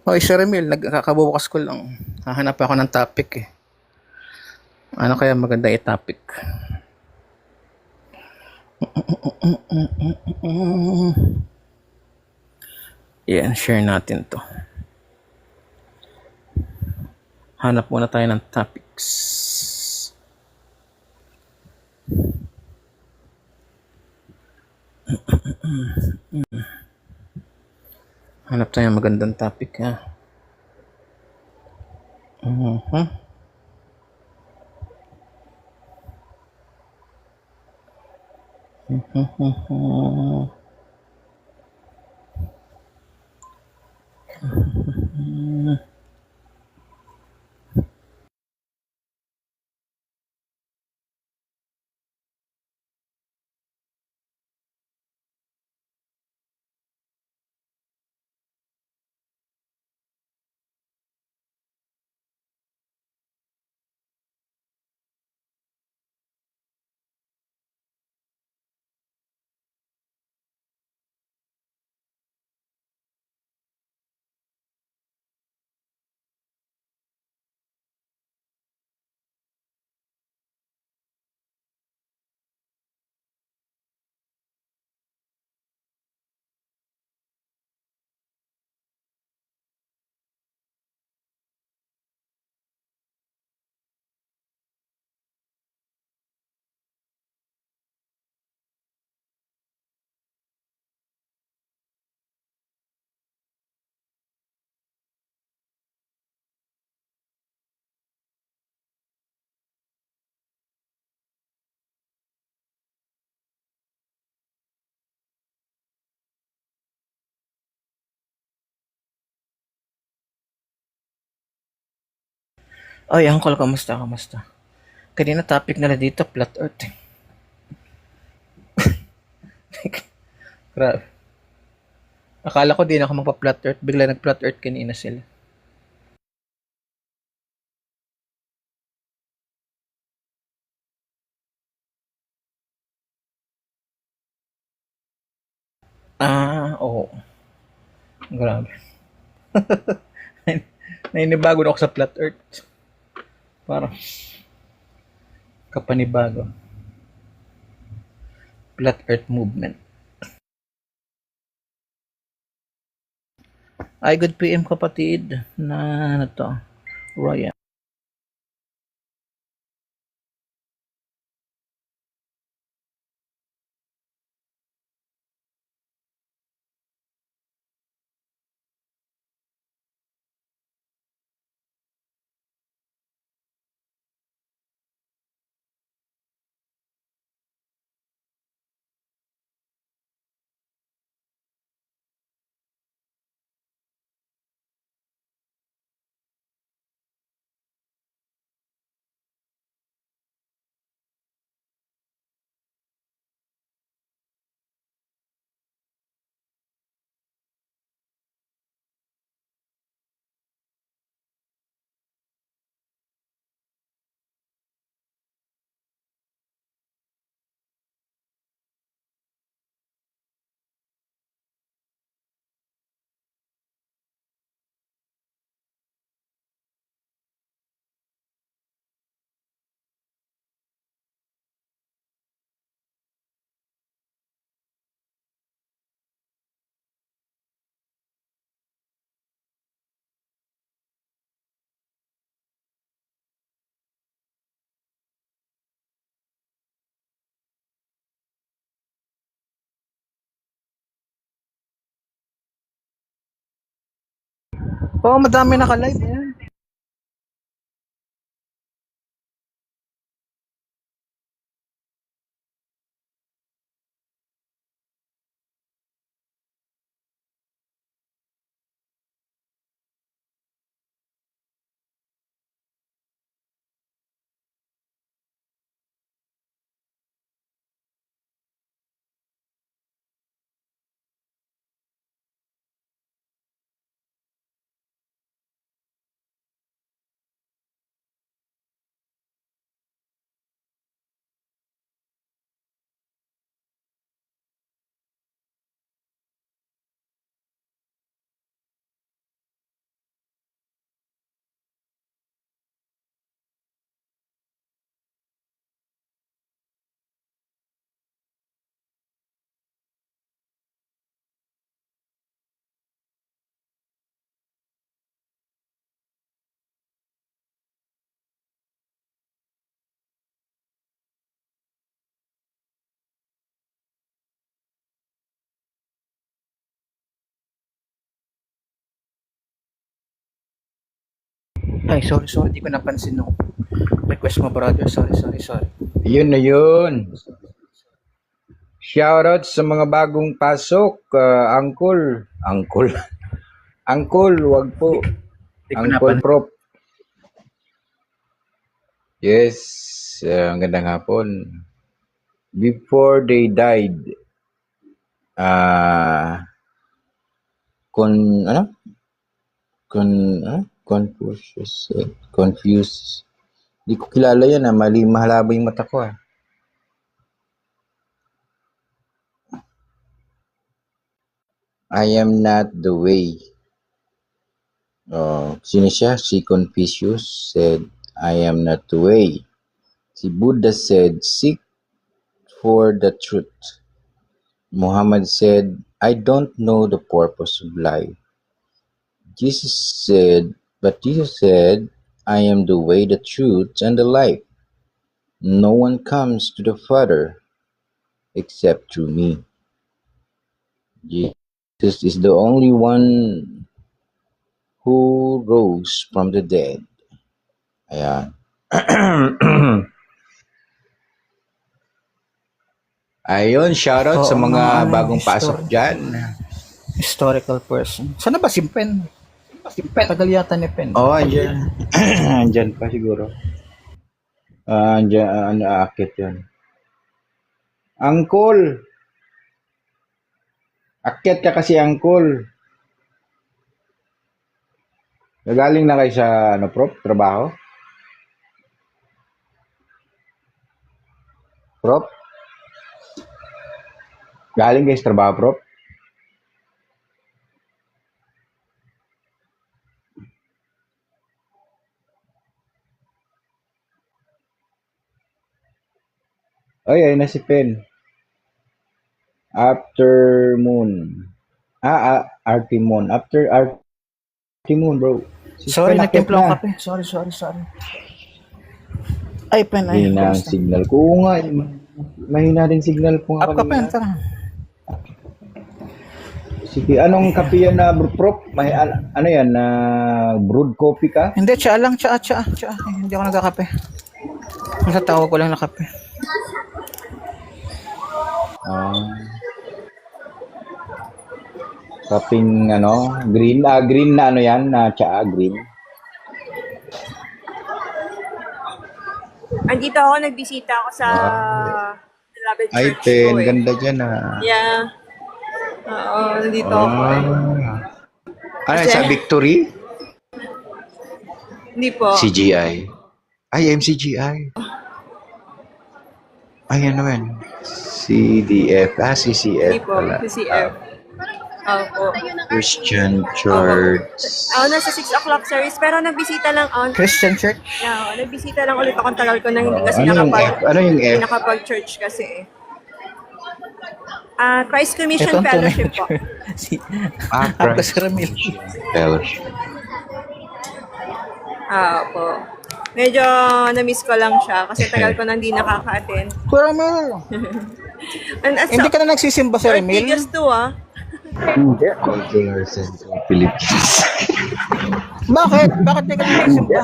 Hoy, Sir Emil, nagkakabukas ko lang. Hahanap ako ng topic eh. Ano kaya maganda i-topic? Yan, share natin to. Hanap muna tayo ng topics. Hanap tayo ng magandang topic ha. Oy, Uncle, kamusta? Kamusta? Kanina topic nila dito, flat earth. Grabe. Akala ko din ako magpa-flat earth, bigla nag-flat earth kanina sila. Oo. Grabe. Nainibago na ako sa flat earth. Parang kapanibago. Flat earth movement. Ay, good PM kapatid na ano to, Royal. Oo, madami naka-live yan. Ay, sorry. Di ko napansin nung request mo, brother. Sorry. Yun na yun. Shoutout sa mga bagong pasok, Uncle. Uncle. Uncle, wag po. Di ko Uncle napansin. Prop. Yes, ang gandang hapon. Before they died, ah, ano? Confused. Di ko kilala yan, mahalaba yung mata ko, I am not the way. Sino siya? Si Confucius said, I am not the way. Si Buddha said, seek for the truth. Muhammad said, I don't know the purpose of life. Jesus said, I am the way, the truth, and the life. No one comes to the Father except through me. Jesus is the only one who rose from the dead. Ayan. Ayun, shoutout sa Oo, mga mga bagong pasok dyan. historical person. Sana ba si Pen? Tagal yata ni Pen. Oh, andyan. Andyan pa siguro. Andyan, aakit yun. Uncle! Akyat ka kasi, Uncle. Nagaling na kayo sa, Prop? Trabaho? Prop? Galing kayo sa trabaho, Prop? Ay, na si Pen. After Moon. Artimon. After Artimon, bro. Si Sorry, Pen akyat nagtimpla na. ako kape. Sorry. Ay, Pen, ay. Mahina ang Kamusta? signal ko. Oo nga, mahina din signal ko nga Up ka, Pen, kanina. tara. Sige, anong kape yan na Prop? Ano yan, brewed coffee ka? Hindi, tsaa lang, tsaa. Hindi ako nagkakape. Basta tawag ko lang na kape. Kaping green, green na ano yan, na tsaa, green. Andito ako, nagbisita ako sa beloved Ay, church Pen, ko eh. ganda dyan Yeah. Oo, nandito ako eh. Ano yan, Kasi- sa Victory? Hindi po. CGI. Ay, MCGI. Ay, ano yan? CDF. CCF Hindi po, pala. CCF. Opo. Christian Church. Ako nasa 6 o'clock service, pero nagbisita lang ako. Christian Church? Yeah, nagbisita lang ulit ako. Tagal ko na hindi kasi Ano yung F? Ano yung F? nakapag-church kasi eh. Christ Commission Ito ang tunay Fellowship na po. church. Si Christ Arcos Ramil. Fellowship. Opo. Medyo na-miss ko lang siya kasi tagal ko na hindi nakaka-attend. Kuya Ramil. And Hindi ka na nagsisimba sa Ramil? Ortigas to Hindi. Cultural Central Philippines. Bakit? Bakit di ka na nagsisimba?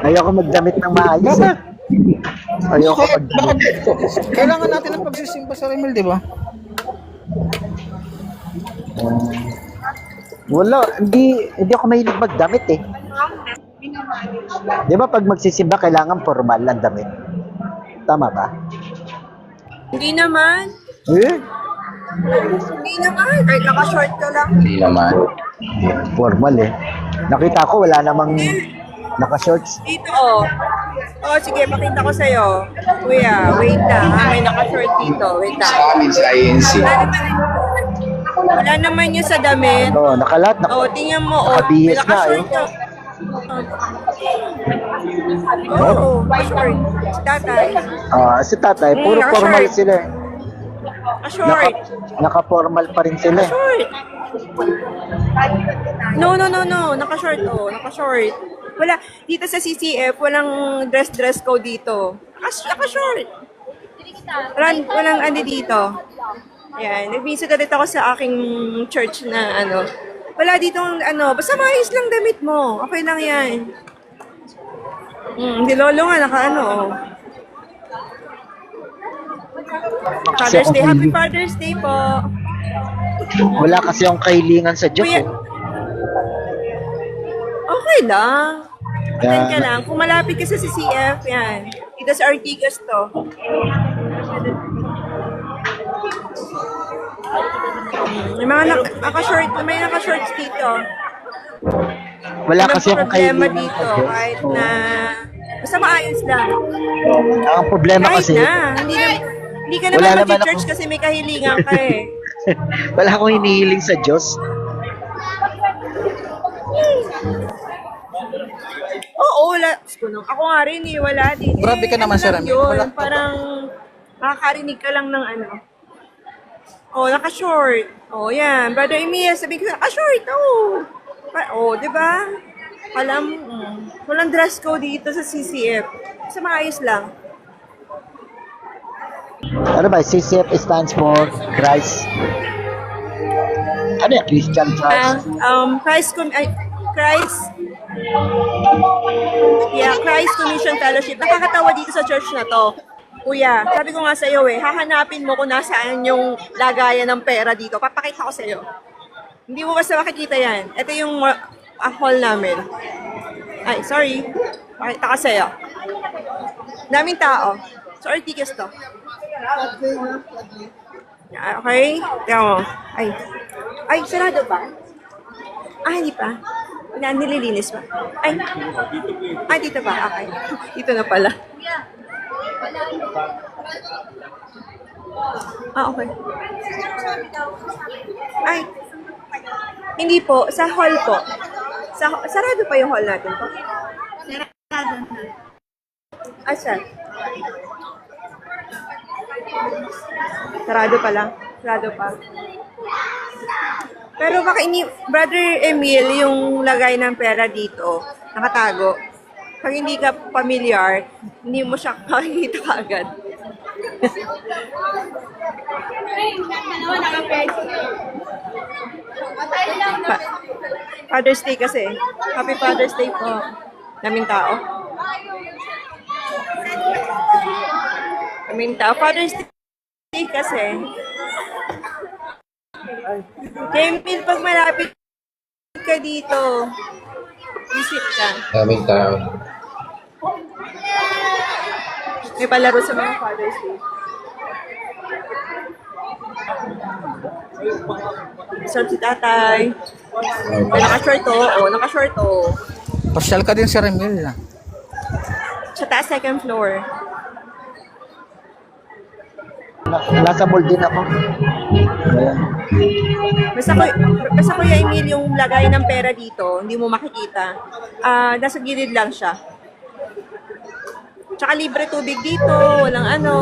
Ayoko magdamit ng maayos. Bakit? Ayoko Bakit? Kailangan natin ng pagsisimba sa Ramil, di ba? Wala, hindi ako mahilig magdamit eh. Di ba pag magsisimba, kailangan formal ang damit? Tama ba? Hindi naman. Eh? Hindi naman. Kahit naka-short ka lang. Hindi naman. Formal eh. Nakita ko, wala namang naka-shorts. Dito, oh. Oh, sige, pakita ko sa'yo. Kuya, wait lang. May naka-short dito. Wait lang. Sa amin sa INC. Wala naman yun sa damit. Oo, nakalat. Oh, tingnan mo, oh. May Nakabihis na, naka-short ka. Oo, naka-short. Si tatay. Si tatay, puro naka-short. formal sila eh. Naka-short. Naka-formal pa rin sila eh. Short. No. Naka-short, oh. Naka-short. Wala. Dito sa CCF, walang dress code dito. Naka-short. Walang ano dito. Yan. Nag-visit ulit ako sa aking church na Wala ditong ano, basta maayos lang damit mo. Okay lang yan. Hindi lolo nga, naka-ano, oh. Kasi Father's akong Day. Happy kahilingan. Father's Day po. Wala kasi akong kahilingan sa Diyos. Kuya, Eh. okay lang. Attend ka Kaya, lang. Kung malapit ka sa CCF, yan. Dito sa Ortigas to. May naka-shorts dito. wala Walang kasi akong problema kahilingan dito. sa Diyos. Kahit Oo. na, basta maayos lang. Ang problema Kahit kasi, na. Hindi ka Wala naman naman mag-church ako. kasi may kahilingan ka eh. wala akong hinihiling sa Diyos. Oo, wala. Ako nga rin eh, wala din. Grabe ka naman, ano Sir lang Ramil. yun, Wala. parang nakakarinig ka lang ng ano. Oh, naka-short. Oh, yan. Brother Emil, sabi ko, short, oh. Oh, di ba? Alam, walang dress code dito sa CCF. Sa maayos lang. Ano ba? CCF stands for Christ. Ano yan? Christian Church. Christ Commission Fellowship. Nakakatawa dito sa church na to. Kuya, sabi ko nga sa iyo hahanapin mo kung nasaan yung lagayan ng pera dito. Papakita ko sa iyo. Hindi mo basta makikita yan. Ito yung hall namin. Ay, sorry. Pakita ko sa iyo. Daming tao. So, Ortigas to. Okay? Tingnan mo. Ay, sarado ba? Hindi pa. Nililinis pa. Dito pa. Okay. Dito na pala. Okay. Hindi po. Sa hall po. Sarado pa yung hall natin po. Sarado na. Sir. Sarado pa lang. Sarado pa. Pero baka Brother Emil, yung lagay ng pera dito, nakatago. Pag hindi ka familiar, hindi mo siya makikita kaagad. Father's Day kasi. Happy Father's Day po. Daming tao. Father's Day kasi. Emil, pag malapit ka dito, visit ka. Daming tao. May palaro sa mga Father's Day. Sarap si tatay. Naka-short to. Naka-short to. Pasyal ka din, Sir Ramil. Sa taas, second floor. Nasa mall din ako. Ayan. Basta Kuya Emil, yung lagay ng pera dito, hindi mo makikita. Nasa gilid lang siya. Tsaka libre tubig dito, walang ano.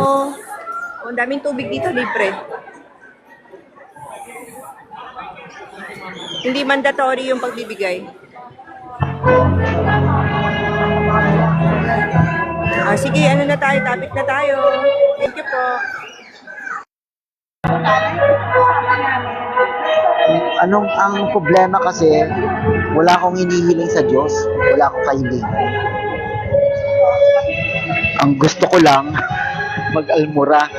Ang daming tubig dito, libre. Hindi mandatory yung pagbibigay. Sige, ano na tayo? Topic na tayo. Thank you po. Ang problema kasi, wala akong hinihiling sa Diyos. Wala akong kahilingan. Ang gusto ko lang, mag-almura.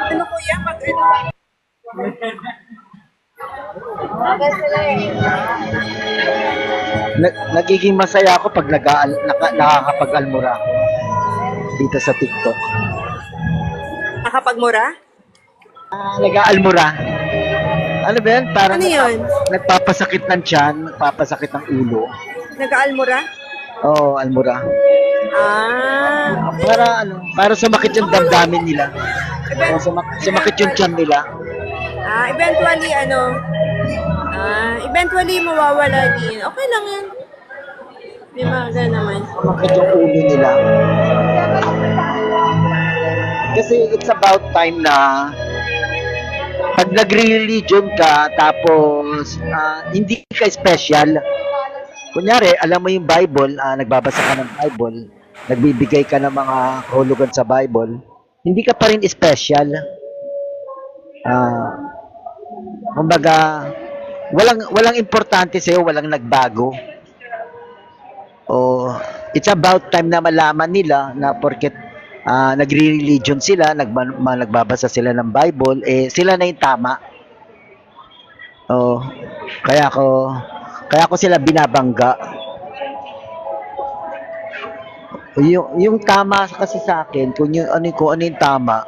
Ano kuya? Nagiging masaya ako pag nakakapag-almura ako dito sa TikTok. Nakapagmura? Nag-aalmura. Ano ba yan? Parang Ano yun? nagpapasakit ng tiyan, nagpapasakit ng ulo. Nag-aalmura? Oo, almura. Para sumakit yung damdamin nila. Para sumakit yung tiyan nila. Eventually mawawala din. Okay lang yan. May mga ganun naman. Sumakit yung ulo nila. Kasi it's about time na pag nag-religion ka, tapos hindi ka special. Kunyari, alam mo yung Bible, nagbabasa ka ng Bible, nagbibigay ka ng mga kahulugan sa Bible, hindi ka pa rin special. Ah, kumbaga, walang importante sa'yo, walang nagbago. O it's about time na malaman nila na porket nagre-religion sila, nagbabasa sila ng Bible, eh sila na yung tama. O kaya ko sila binabangga. Yung tama kasi sa akin, kung ano yung tama,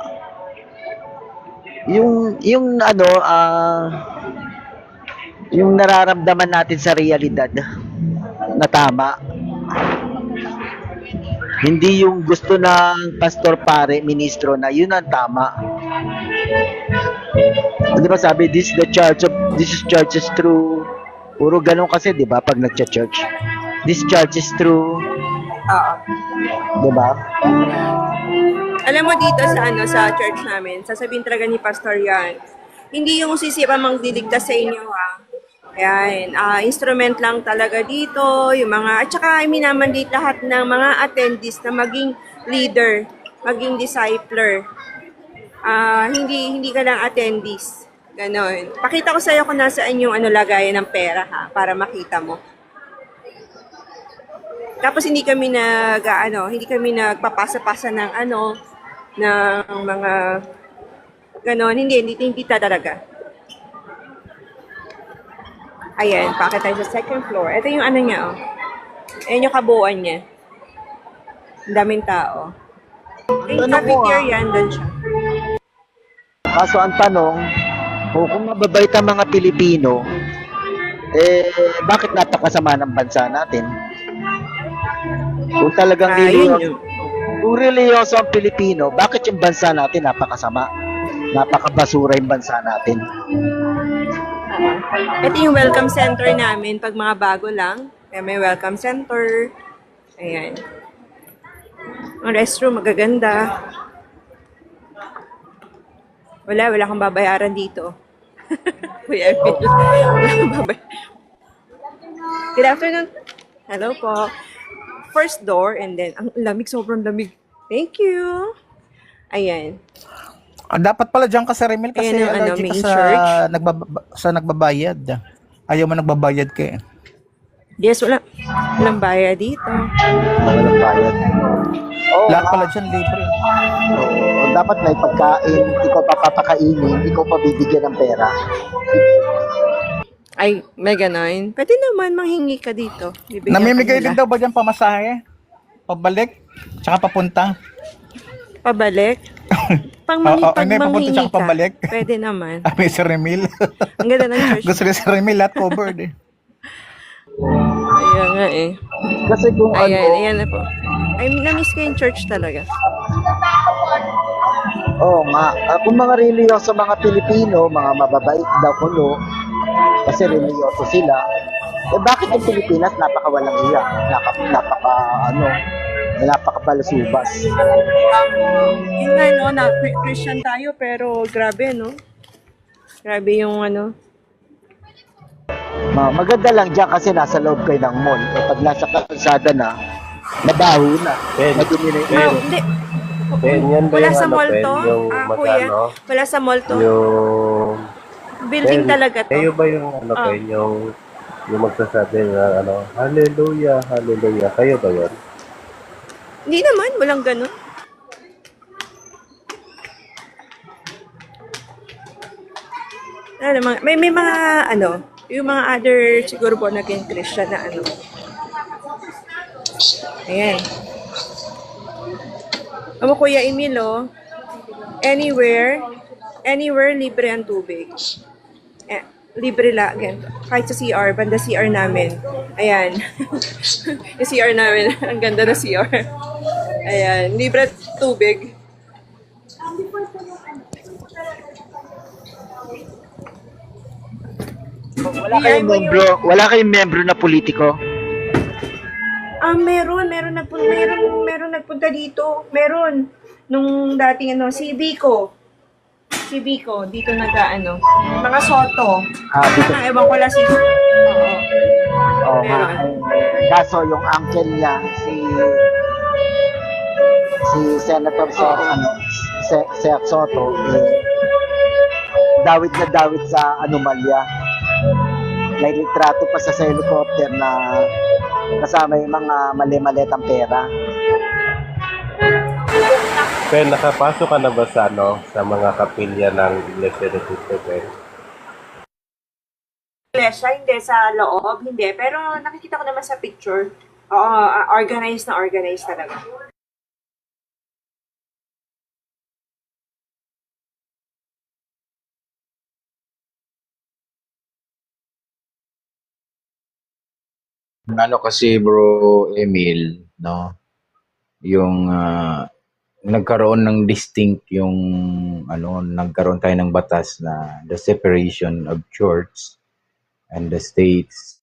yung nararamdaman natin sa realidad na tama. Hindi yung gusto ng pastor pare, ministro na yun ang tama. Di ba sabi, this is church is true. Puro ganun kasi, di ba, pag nagcha-church. This church is true. Oo. Di ba? Alam mo dito sa church namin, sasabihin talaga ni Pastor yan, hindi yung sisipang magdiligtas sa inyo ha. Ayan, instrument lang talaga dito, yung mga, at saka minamandate lahat ng mga attendees na maging leader, maging discipler. Hindi ka lang attendees. Ganon. Pakita ko sa'yo kung nasaan yung lagayan ng pera ha, para makita mo. Tapos hindi kami nagpapasa-pasa ng ng mga ganon. Hindi talaga. Ayan, pakita tayo sa second floor. Ito yung niya, oh. Ayan yung kabuuan niya. Ang daming tao. Yung cafeteria, andun siya. Kaso ang tanong, kung mababait ang mga Pilipino, bakit napakasama ng bansa natin? Kung talagang kung religyoso ang Pilipino, bakit yung bansa natin napakasama? Napakabasura yung bansa natin. Ito yung welcome center namin pag mga bago lang. Kaya may welcome center. Ayan. Ang restroom, magaganda. Wala kang babayaran dito. Kuya Emil. Good afternoon. Hello po. First door and then, ang lamig, sobrang lamig. Thank you. Ayan. Dapat pala dyan ka sa Remel kasi Ayan ang allergic main ka church. sa nagbabayad. Ayaw mo nagbabayad ka eh. Yes, walang bayad dito. Walang bayad. Lahat pala dyan libre. Dapat may pagkain, ikaw papapakainin, ikaw pabibigyan ng pera. Ay, may ganon. Pwede naman manghingi ka dito. Bibigyan Namimigay ka din nila. daw ba dyan pamasahe? Pabalik? Tsaka papunta? Pabalik? Pag papunta manghingi tsaka ka, pabalik. pwede naman. May Sir Remel. Ang ganda ng church. Gusto ni Sir Remel lahat covered eh. Ayan nga eh. Kasi kung Ayan na po. Ay, na-miss ko yung church talaga. kung mga religyoso mga Pilipino, mga mababait daw kuno, kasi religyoso sila, bakit yung Pilipinas napakawalang iya, napakabalasubas. Yun nga, Christian tayo, pero grabe, no? Grabe yung Maganda lang dyan kasi nasa loob kayo ng mall. Pag nasa kalsada na, mabaho na. Madumi na yung hindi. Yan ba Wala yung sa mall to? yung Kuya, wala sa mall to. Yung Building talaga to. kayo ba yung yung magsasabi na hallelujah, hallelujah. Kayo ba yun? Hindi naman, walang ganun. May mga yung mga other siguro po naging Christian na Ayan. Amo Kuya Emil, anywhere libre ang tubig. Libre lang. Kahit sa CR, banda CR namin. Ayan. Yung CR namin, ang ganda na CR. Ayan, libre tubig. Wala kayong membro na politiko? Meron nagpunta dito. Meron. Nung dating si Biko. Si Biko, dito mga Soto. Dito. Ewan ko lang Oo nga. Kaso yung uncle niya, si si Senator Oo. Sec Soto, dawit na dawit sa anomalya. May litrato pa sa helicopter na kasama yung mga mali-maletang pera. Ben, nakapasok ka na ba sa sa mga kapilya ng Iglesia ni Cristo, Ben? Iglesia, hindi sa loob, hindi. Pero nakikita ko naman sa picture. Oo, organized na organized talaga. Ano kasi bro Emil, no? Yung nagkaroon ng distinct yung nagkaroon tayo ng batas na the separation of church and the states.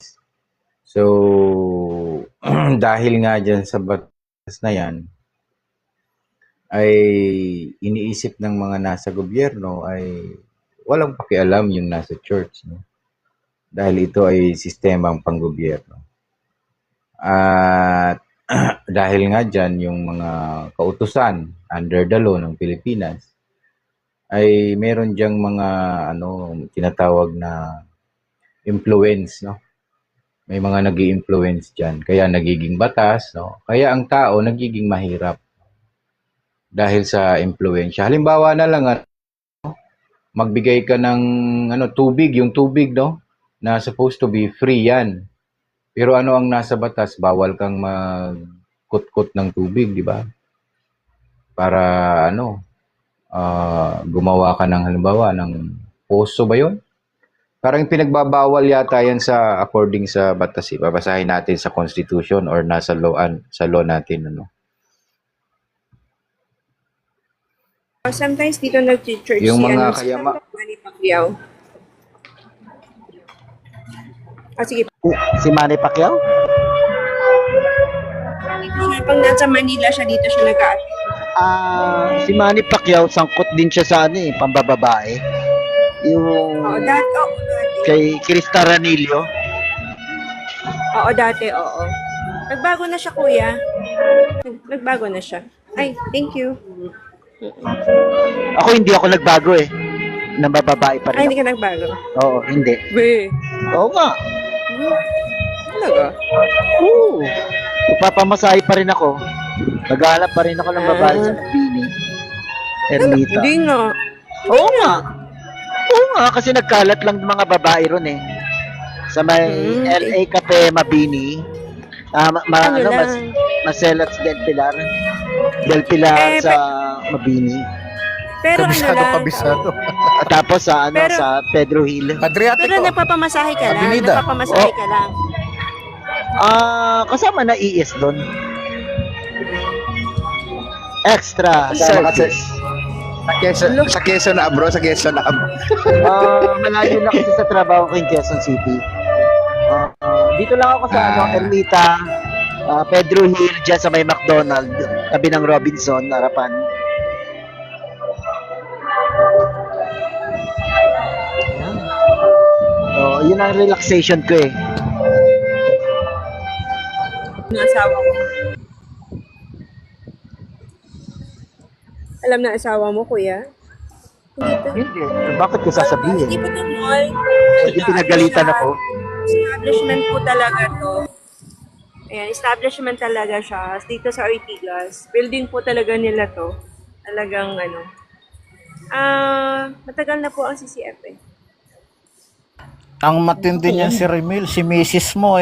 So dahil nga dyan sa batas na yan ay iniisip ng mga nasa gobyerno ay walang pakialam yung nasa church, no? Dahil ito ay sistemang panggobyerno. At dahil nga dyan, yung mga kautusan under the law ng Pilipinas, ay meron diyang mga tinatawag na influence, no? May mga nag-i-influence dyan. Kaya nagiging batas, no? Kaya ang tao nagiging mahirap dahil sa influensya. Halimbawa na lang, magbigay ka ng tubig, yung tubig, no? Na supposed to be free yan. Pero ano ang nasa batas? Bawal kang magkutkot ng tubig, di ba? Para gumawa ka ng halimbawa ng poso ba yun? Parang pinagbabawal yata yan sa according sa batas. Babasahin natin sa Constitution or nasa law natin. Sometimes dito nag-church Yung si mga si kayama. Manny Pacquiao. Sige. Si Manny Pacquiao? Dito siya, pag nasa Manila siya, dito siya nag-a-attend. Si Manny Pacquiao, sangkot din siya sa pambababae. Yung Dati. kay Krista Ranillo. Oo, dati, oo. Nagbago na siya, kuya. Nagbago na siya. Ay, thank you. Ako hindi ako nagbago Nambababae pa Ay, rin hindi ka nagbago. ako. Oo, hindi. Be. Oo nga. Talaga? Oo. Nagpapamasahe pa rin ako. Naghahanap pa rin ako ng babae sa Nabini. Ermita. Hindi nga. Oo nga. Oo nga, kasi nagkalat lang ng mga babae ron Sa may LA Cafe Mabini. Ano lang? Maselats Del Pilar Eh, sa Mabini. Pero ano Kabisado, lang? kabisado. At tapos sa Pero- sa Pedro Hill. Adriatico. Pero nagpapamasahe ka lang. Avenida. Nagpapamasahe ka lang. Kasama na ES doon. Extra service. Sa Quezon na bro, sa Quezon na. Malayo na kasi sa trabaho ko in Quezon City. Dito lang ako sa Ermita, Pedro Hill, dyan sa may McDonald, tabi ng Robinson, harapan. Yun ang relaxation ko Ng asawa ko. Alam na asawa mo, kuya? Hindi. Bakit ko sasabihin? Hindi po ng mall. Hindi pinagalitan ako. Establishment po talaga to. Ayan, establishment talaga siya. Dito sa Ortigas. Building po talaga nila to. Talagang matagal na po ang CCF Ang matindi niyan si Remil, si Mrs. mo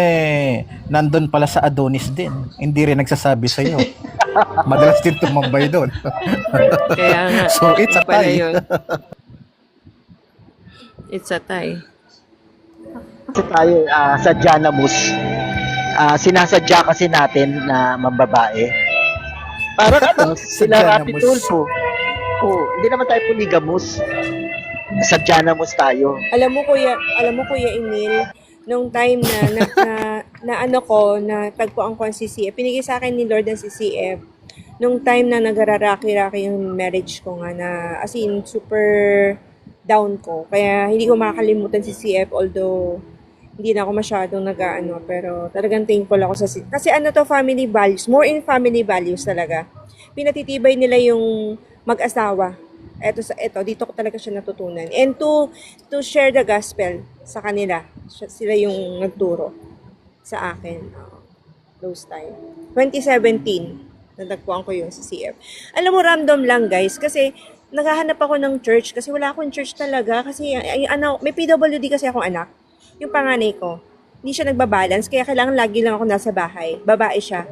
nandun pala sa Adonis din. Hindi rin nagsasabi sa iyo. Madalas din tumambay doon. Kaya nga. So, it's a pala tie. yun. It's a tie. Kasi tayo sa Janamus, sinasadya kasi natin na mambabae. Para sila Rapi Janamus. Tulfo. Hindi naman tayo polygamous. Sa Janamus tayo. Alam mo kuya Emil, nung time na tagpuan ko ang CCF, pinigay sa akin ni Lord ang CCF. Nung time na nagararaki-raki yung marriage ko nga na as in super down ko. Kaya hindi ko makakalimutan si CCF although hindi na ako masyadong nag-aano, pero talagang thankful ako kasi ano to, family values, more in family values talaga. Pinatitibay nila yung mag-asawa. Eto, dito ko talaga siya natutunan. And to share the gospel sa kanila. Sila yung nagturo sa akin. Those time. 2017, natagpuan ko yung sa CF. Alam mo, random lang guys, kasi naghahanap ako ng church, kasi wala akong church talaga, kasi may PWD kasi akong anak. Yung panganay ko, hindi siya nagbabalance, kaya kailangan lagi lang ako nasa bahay. Babae siya.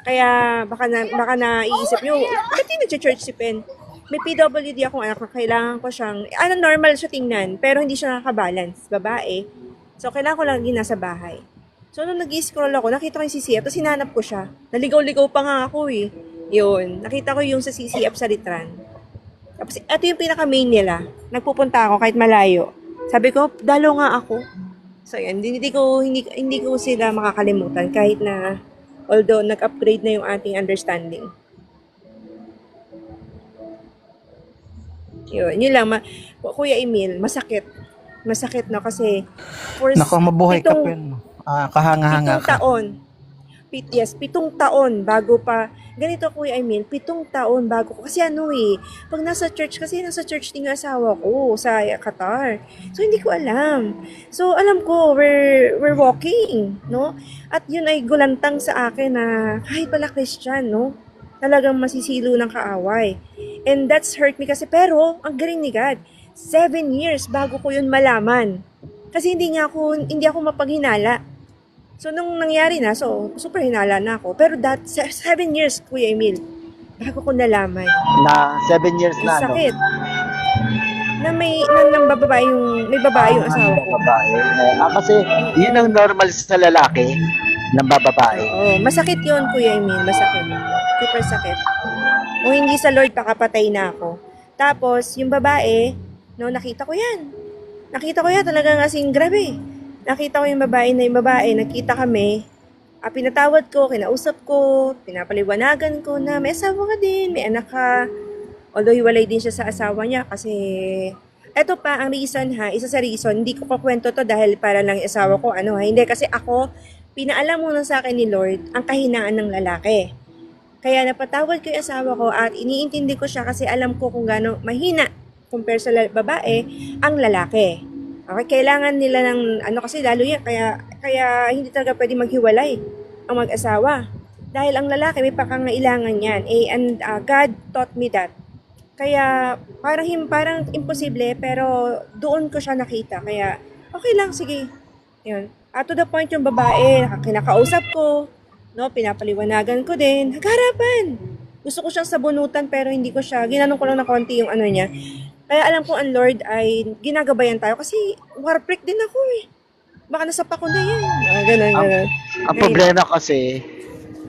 Kaya baka naiisip nyo, ba't hindi nag-church si Pen? May PWD akong anak na kailangan ko siyang, normal siya tingnan, pero hindi siya nakaka-balance. Babae. So, kailangan ko lagi nasa bahay. So, nung nag-scroll ako, nakita ko yung CCF, tapos hinanap ko siya. Naligaw-ligaw pa nga ako eh. Yun. Nakita ko yung sa CCF sa Litran. Tapos, ito yung pinaka-main nila. Nagpupunta ako kahit malayo. Sabi ko, dalo nga ako. So, yan. Hindi ko sila makakalimutan kahit na, although nag-upgrade na yung ating understanding. Yun lang. Kuya Emil, masakit. Masakit na kasi for Nako, mabuhay ka, pitong- Pen. Kahanga-hanga 7 ka. taon. 7 taon bago pa, ganito Kuya Emil, 7 taon bago ko, kasi pag nasa church din yung asawa ko sa Qatar. So, hindi ko alam. So, alam ko, we're walking, no? At yun ay gulantang sa akin na kahit pala Christian, no? Talagang masisilo ng kaaway. And that's hurt me kasi, pero, ang galing ni God, 7 years bago ko yun malaman. Kasi hindi ako mapaghinala. So, nung nangyari na, super hinala na ako. Pero 7 years, Kuya Emil, bago ko nalaman. Na 7 years Ang na, no? sakit. Na may babae yung asawa ko. Babae. Kasi yun ang normal sa lalaki ng bababae. Oo, masakit yun, Kuya Emil. Masakit. Super sakit. Kung hindi sa Lord, pakapatay na ako. Tapos, yung babae, nakita ko yan. Talagang asing grabe. Nakita ko yung babae, nagkita kami, pinatawad ko, kinausap ko, pinapaliwanagan ko na may asawa ka din, may anak ka. Although hiwalay din siya sa asawa niya kasi, eto pa ang reason isa sa reason, hindi ko kukwento to dahil para lang yung asawa ko, hindi kasi ako, pinaalam muna sa akin ni Lord ang kahinaan ng lalaki. Kaya napatawad ko yung asawa ko at iniintindi ko siya kasi alam ko kung gaano mahina compare sa babae ang lalaki. Okay, kailangan nila ng kasi lalo yan, kaya hindi talaga pwede maghiwalay ang mag-asawa. Dahil ang lalaki may pangangailangan yan. And God taught me that. Kaya parang imposible, pero doon ko siya nakita. Kaya okay lang, sige. Yun. To the point yung babae, kinakausap ko, pinapaliwanagan ko din, nagharapan. Gusto ko siyang sabunutan pero hindi ko siya, ginanong ko lang na konti yung niya. Kaya alam ko ang Lord ay ginagabayan tayo kasi warprik din ako eh. Baka nasapa ko na yan. Ganun. Ang problema kasi,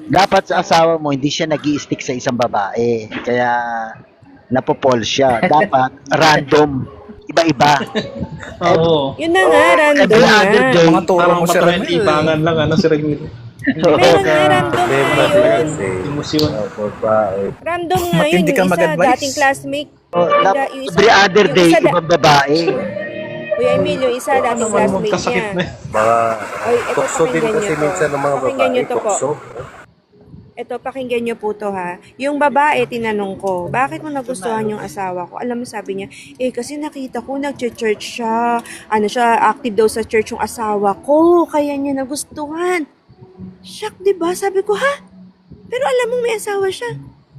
dapat sa asawa mo, hindi siya nag-i-stick sa isang babae. Kaya, napopol siya. Dapat, random. Iba-iba. Oo. Yun na nga, random Every other na. day, Mga turo Parang mo si Ramil. libangan lang, si Ramil. Meron nga, random Problema nga din yun. kasi, Emosyon. babae. Random nga yun. Matindi ka Yung isa, mag-advise. dating classmate. Every Yung other yung day, isa ibang babae. Kuya Emil, yung isa, dating Ano man classmate magkasakit niya. na. Mga Oy, ito, tukso din pakinggan kasi niyo to. minsan ng mga Pakinggan babae, niyo to po. tukso. Ito, pakinggan niyo po to ha. Yung babae, tinanong ko, bakit mo nagustuhan yung asawa ko? Alam mo, sabi niya, kasi nakita ko, nag-church siya. Active daw sa church yung asawa ko. Kaya niya nagustuhan. Shock, diba? Sabi ko, ha? Pero alam mo, may asawa siya.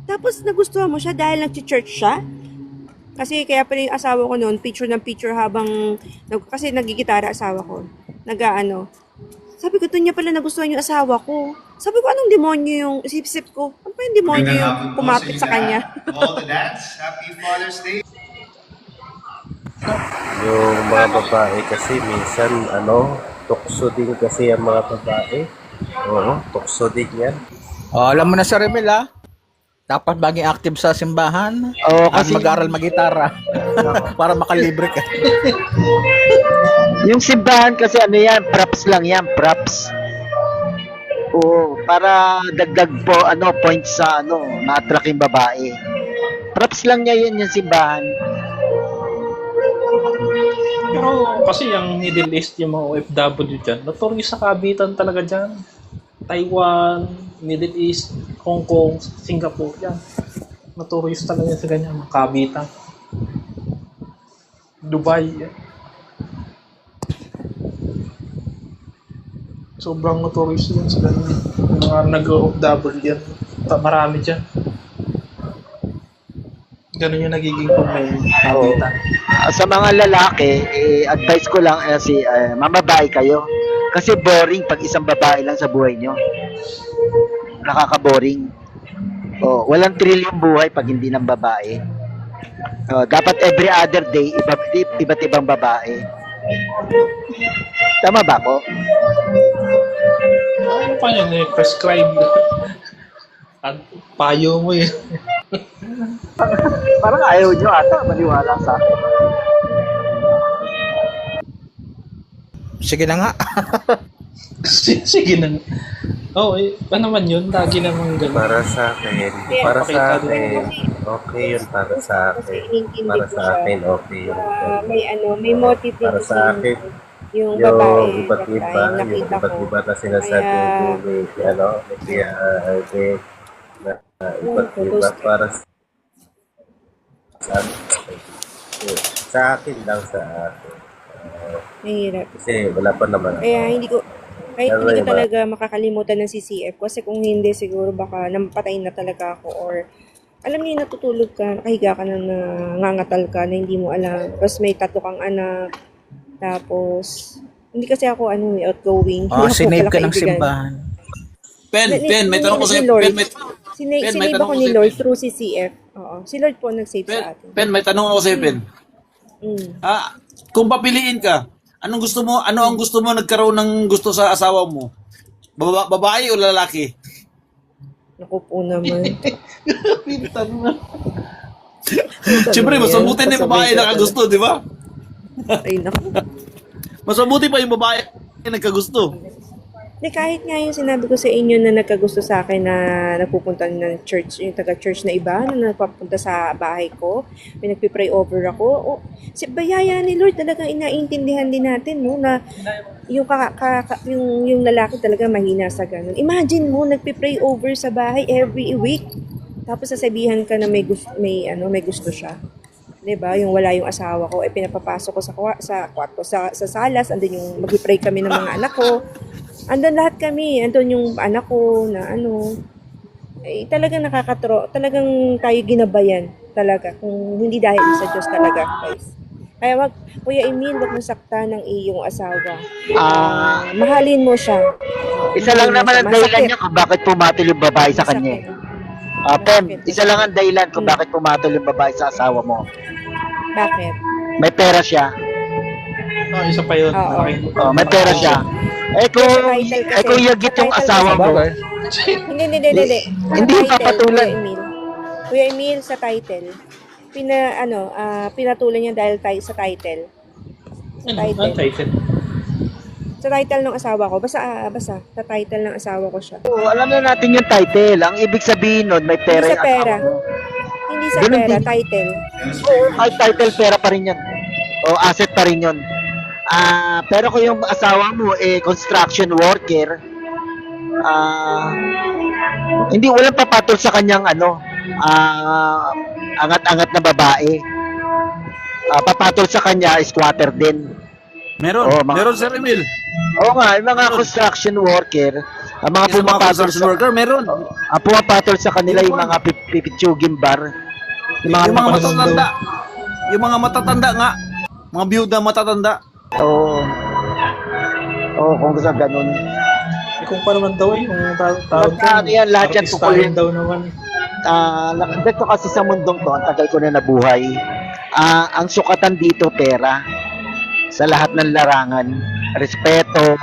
Tapos, nagustuhan mo siya dahil nag-church siya? Kasi kaya pala yung asawa ko noon, picture ng picture habang, kasi nagigitara asawa ko. Sabi ko, doon niya pala nagustuhan yung asawa ko. Sabi ko, anong demonyo yung isip-isip ko? Ano pa yung demonyo yung kumapit sa kanya? All the dads, happy Father's Day. Yung mga babae kasi minsan, tukso din kasi ang mga babae. Oo, tukso din yan. Alam mo na si Ramil, dapat maging active sa simbahan at Kasi mag-aral mag-gitara para makalibre ka. yung simbahan kasi props lang yan, props. Oo, para dagdag po, points sa, ma-attract yung babae. Props lang niya yun yung simbahan. Pero kasi yung Middle East, yung mga OFW dyan, notorious sa kabitan talaga dyan. Taiwan, Middle East, Hong Kong, Singapore, yan. Notorious talaga sa ganyan, mga kabitan. Dubai, yan. Sobrang notorious yan sa ganyan. Yung mga nag-OFW yan. Marami dyan. Ganun yung nagiging kung may kabitan. Sa mga lalaki, advice ko lang mamabae kayo. Kasi boring pag isang babae lang sa buhay nyo. Nakaka-boring. Walang thrill yung buhay pag hindi ng babae. Dapat every other day, iba't ibang babae. Tama ba ko? Ano pa yan eh, prescribe. At payo mo eh. Parang ayaw nyo ata maniwala sa akin. Sige na nga. Sige na. Oo, ano naman yun? Lagi namang ganun. Para sa akin, okay yun para sa akin. Para sa akin, okay yun. May motive Para sa akin, yung yung babae. iba't iba, yung nakita iba't ko. iba na sinasabi Kaya- ko, iba't iba para sa akin lang sa akin. Mahirap. Kasi wala pa naman ako. Kaya hindi ko Pero hindi ko iba. talaga makakalimutan ng CCF kasi kung hindi siguro baka nampatay na talaga ako or alam niyo natutulog ka, nakahiga ka na nangangatal ka na hindi mo alam. Tapos may tattoo kang anak. Tapos hindi kasi ako outgoing. Hindi ako Sinave ka ng palakaibigan. simbahan. Pen, may tanong ko Ni sa'yo. Lord. Pen, may Sinave tanong ako ko ni sa'yo, Lord Pen. through CCF. Oo. Si Lord po nag-save sa atin. Pen, may tanong ako sa'yo, Pen. Mm. Kung papiliin ka, ano ang gusto mo nagkaroon ng gusto sa asawa mo? Babae o lalaki? Naku po naman. Siyempre, mas mabuti na yung babae na kagusto, di ba? Ay, naku. Mas mabuti pa yung babae na nagkagusto. Di kahit nga yung sinabi ko sa inyo na nagkagusto sa akin na napupunta ng church, yung taga-church na iba na napapunta sa bahay ko, may nagpipray over ako. Si bayaya ni Lord talagang inaintindihan din natin no na yung yung lalaki talaga mahina sa ganun. Imagine mo nagpipray over sa bahay every week. Tapos sasabihan ka na may gusto siya. 'Di ba? Yung wala yung asawa ko, pinapapasok ko sa kwarto, sa salas, andun yung magpipray kami ng mga anak ko. Andun lahat kami, andun yung anak ko na talagang talagang tayo ginabayan talaga, kung hindi dahil sa Diyos talaga, guys. Kaya Kuya Emil, wag mong saktan ng iyong asawa. Mahalin mo siya. Isa lang naman ang dahilan niya kung bakit pumatol yung babae sa kanya. Pem, isa lang ang dahilan kung bakit pumatol yung babae sa asawa mo. Bakit? May pera siya. Isa pa yun. Oo. May pera siya. Kung yagit yung asawa mo, Hindi. Hindi Sa title, papatulan. Kuya Emil, sa title. Pinatulan niya dahil sa title. Ano title? Sa title ng asawa ko. Basta sa title ng asawa ko siya. alam na natin yung title. Ang ibig sabihin nun, may pera Hindi sa yung pera. asawa mo. Hindi sa Ganun pera, din. title. Ay, title, pera pa rin yun. O asset pa rin yun. Pero kung yung asawa mo construction worker, walang papatol sa kanyang angat-angat na babae. Papatol sa kanya squatter din. Meron. Oo, Meron, Sir Emil. Oo nga, yung mga construction worker, ang mga Yung mga pumapatol construction worker, meron. pumapatol sa kanila yung mga pipitsugin bar. Yung mga matatanda. Yung mga matatanda nga. Mga byuda matatanda. Oo. Oo, kung gusto ganun. Kung pa naman daw yung tawag Ano yan, lahat yan artistahin tukulin. daw naman. Dito kasi sa mundong to, ang tagal ko na nabuhay. Ang sukatan dito, pera. Sa lahat ng larangan. Respeto,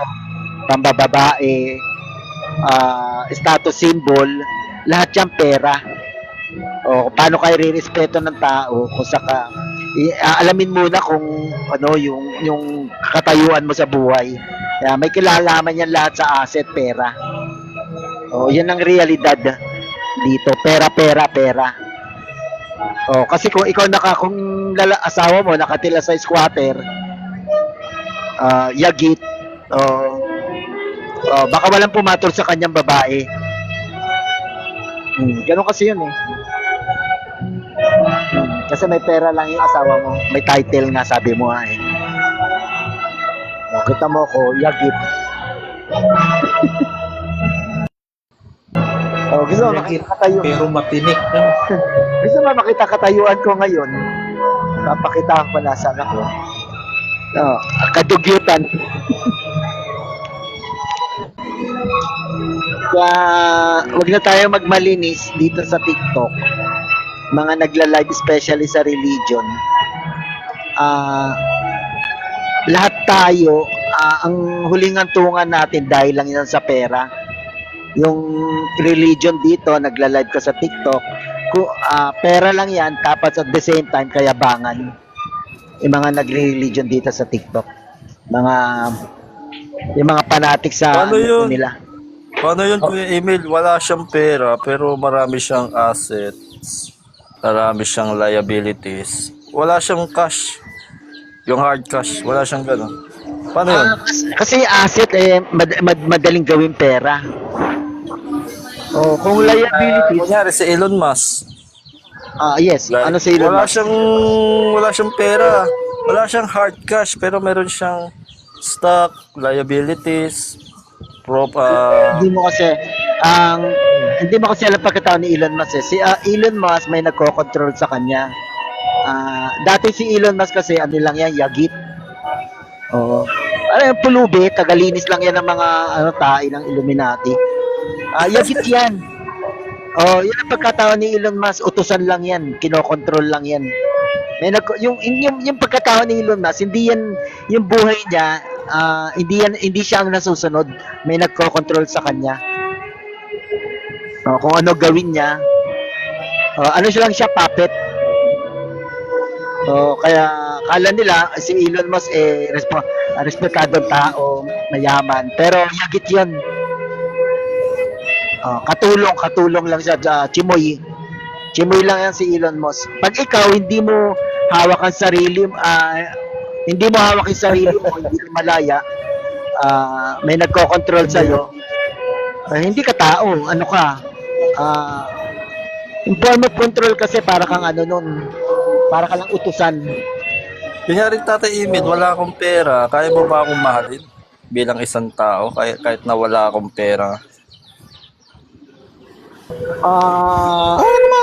pambababae, status symbol, lahat yan pera. O paano kayo rirespeto ng tao kung saka alamin muna kung yung katayuan mo sa buhay. Kaya may kilalaman yan lahat sa asset, pera. O yan ang realidad dito, pera. O kasi kung ikaw kung asawa mo nakatira sa squatter, yagit, baka walang pumatol sa kanyang babae. Ganun kasi yun eh. Kasi may pera lang yung asawa mo. May title nga, sabi mo nga eh. Kita mo ko, yagit. Gusto mo Yagit, makita katayo. pero matinik. No? Gusto mo makita katayuan ko ngayon. Papakitaan ko na sana ko. Kadugyutan. Kaya wag na tayo magmalinis dito sa TikTok. Mga nagla-live especially sa religion. Lahat tayo, ang huling hantungan natin dahil lang yan sa pera. Yung religion dito, nagla-live ka sa TikTok, pera lang yan, tapos at the same time, kayabangan. Yung mga nagre-religion dito sa TikTok. Yung mga fanatic sa Paano yun? nila. Paano yun, Kuya Emil? Wala siyang pera, pero marami siyang assets. Marami siyang liabilities. Wala siyang cash. Yung hard cash, wala siyang gano'n. Paano yun? Kasi asset, madaling gawin pera. Kung liabilities, Kunyari si Elon Musk. yes, ano sa Elon Musk? Wala siyang pera. Wala siyang hard cash, pero meron siyang stock, liabilities, Hindi mo kasi alam pagkatao ni Elon Musk eh. Si Elon Musk may nagko-control sa kanya. Dati si Elon Musk kasi ano lang yan, yagit. Pulubi, tagalinis lang yan ng mga tae ng Illuminati. Yagit yan. Yan ang pagkatao ni Elon Musk, utusan lang yan, kinokontrol lang yan. Yung pagkatao ni Elon Musk, hindi yan yung buhay niya, hindi siya ang nasusunod, may nagko-control sa kanya. Kung ano gawin niya, ano siya lang siya, puppet. Kaya kala nila si Elon Musk respetadong tao, mayaman, pero yagit 'yan. Katulong lang siya, chimoy lang yan si Elon Musk. Pag ikaw hindi mo hawak ang sarili, hindi mo hawak ang sarili mo, hindi ka malaya, may nagko-control sa iyo, hindi ka tao, ano ka, in form of control kasi para kang para ka lang utusan. Kunyari, Tatay Emil, wala akong pera. Kaya mo ba akong mahalin bilang isang tao? Kahit na wala akong pera.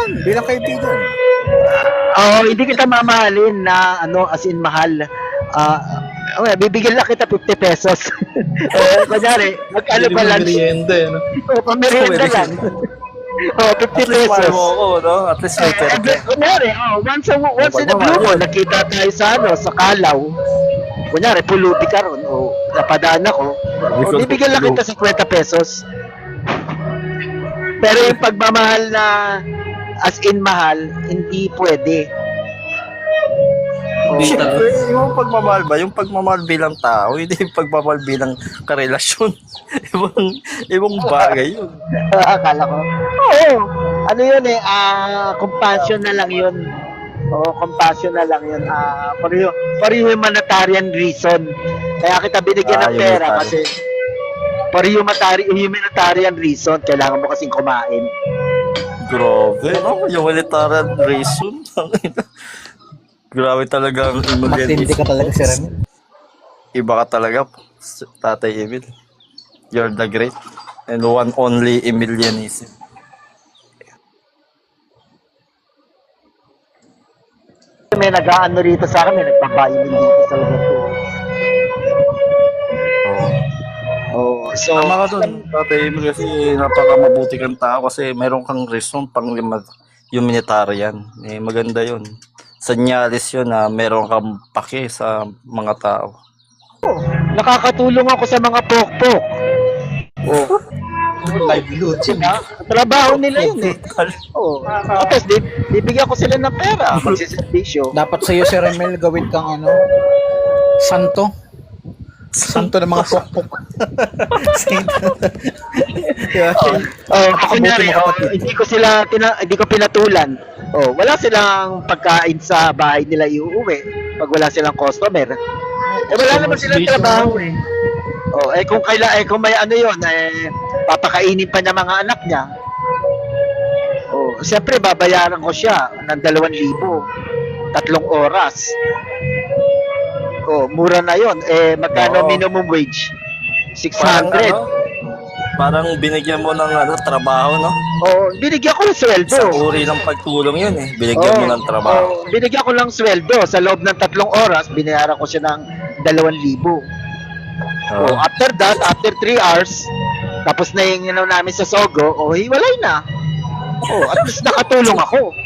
naman, bilang kaibigan. Hindi kita mamahalin na as in mahal. Bibigyan lang kita 50 pesos. Kunyari, magkano ba lunch? Merienda, no? Pamerienda lang. 50 pesos. Mo ako, no? At least may pera. Kunyari, once in a blue moon, nakita tayo sa Kalaw. Kunyari, pulubi ka ron, napadaan ako. Bibigyan lang kita 50 pesos. Pero yung pagmamahal na as in mahal, hindi pwede. Siyempre, yung pagmamahal ba? Yung pagmamahal bilang tao, hindi yung pagmamahal bilang karelasyon. ibang bagay yun. Akala ko. Ano yun compassion na lang yun. Compassion na lang yun. Pareho humanitarian reason. Kaya kita binigyan ng pera kasi pareho humanitarian reason. Kailangan mo kasing kumain. Grabe, no? Yung humanitarian reason. Grabe talaga ang Matindi ka talaga, Sir Emil. Iba ka talaga, Tatay Emil. You're the great and one only Emilianism. May nag-aano rito sa akin, may nagbabayinin dito sa lugar ko. So, Tama ka dun, Tatay Emil, kasi napakamabuti kang tao kasi meron kang reason pang humanitarian. Maganda yun. Sanyalis yun na meron kang pake sa mga tao. nakakatulong ako sa mga pokpok. Livelihood. Trabaho nila yun eh. Tapos bibigyan ko sila ng pera, magsiservisyo. Dapat sa'yo, Sir Emil, gawin kang santo. Santo ng mga pokpok. Kunyari, hindi ko pinatulan. Wala silang pagkain sa bahay nila iuuwi pag wala silang customer. wala naman silang trabaho eh. Oh, kung may ano yon, papakainin pa niya mga anak niya. Oh, siyempre babayaran ko siya ng 2,000, 3 oras. Oh, mura na yon. Magkano Oo. minimum wage? Parang 600. parang binigyan mo ng trabaho, no? Oh, binigyan ko ng sweldo. Isang uri ng pagtulong yun eh. Binigyan mo ng trabaho. Binigyan ko ng sweldo. Sa loob ng 3 oras, binayaran ko siya ng 2,000. Oh, after that, after 3 hours, tapos na yung namin sa Sogo, hiwalay na. Oh, at least nakatulong ako.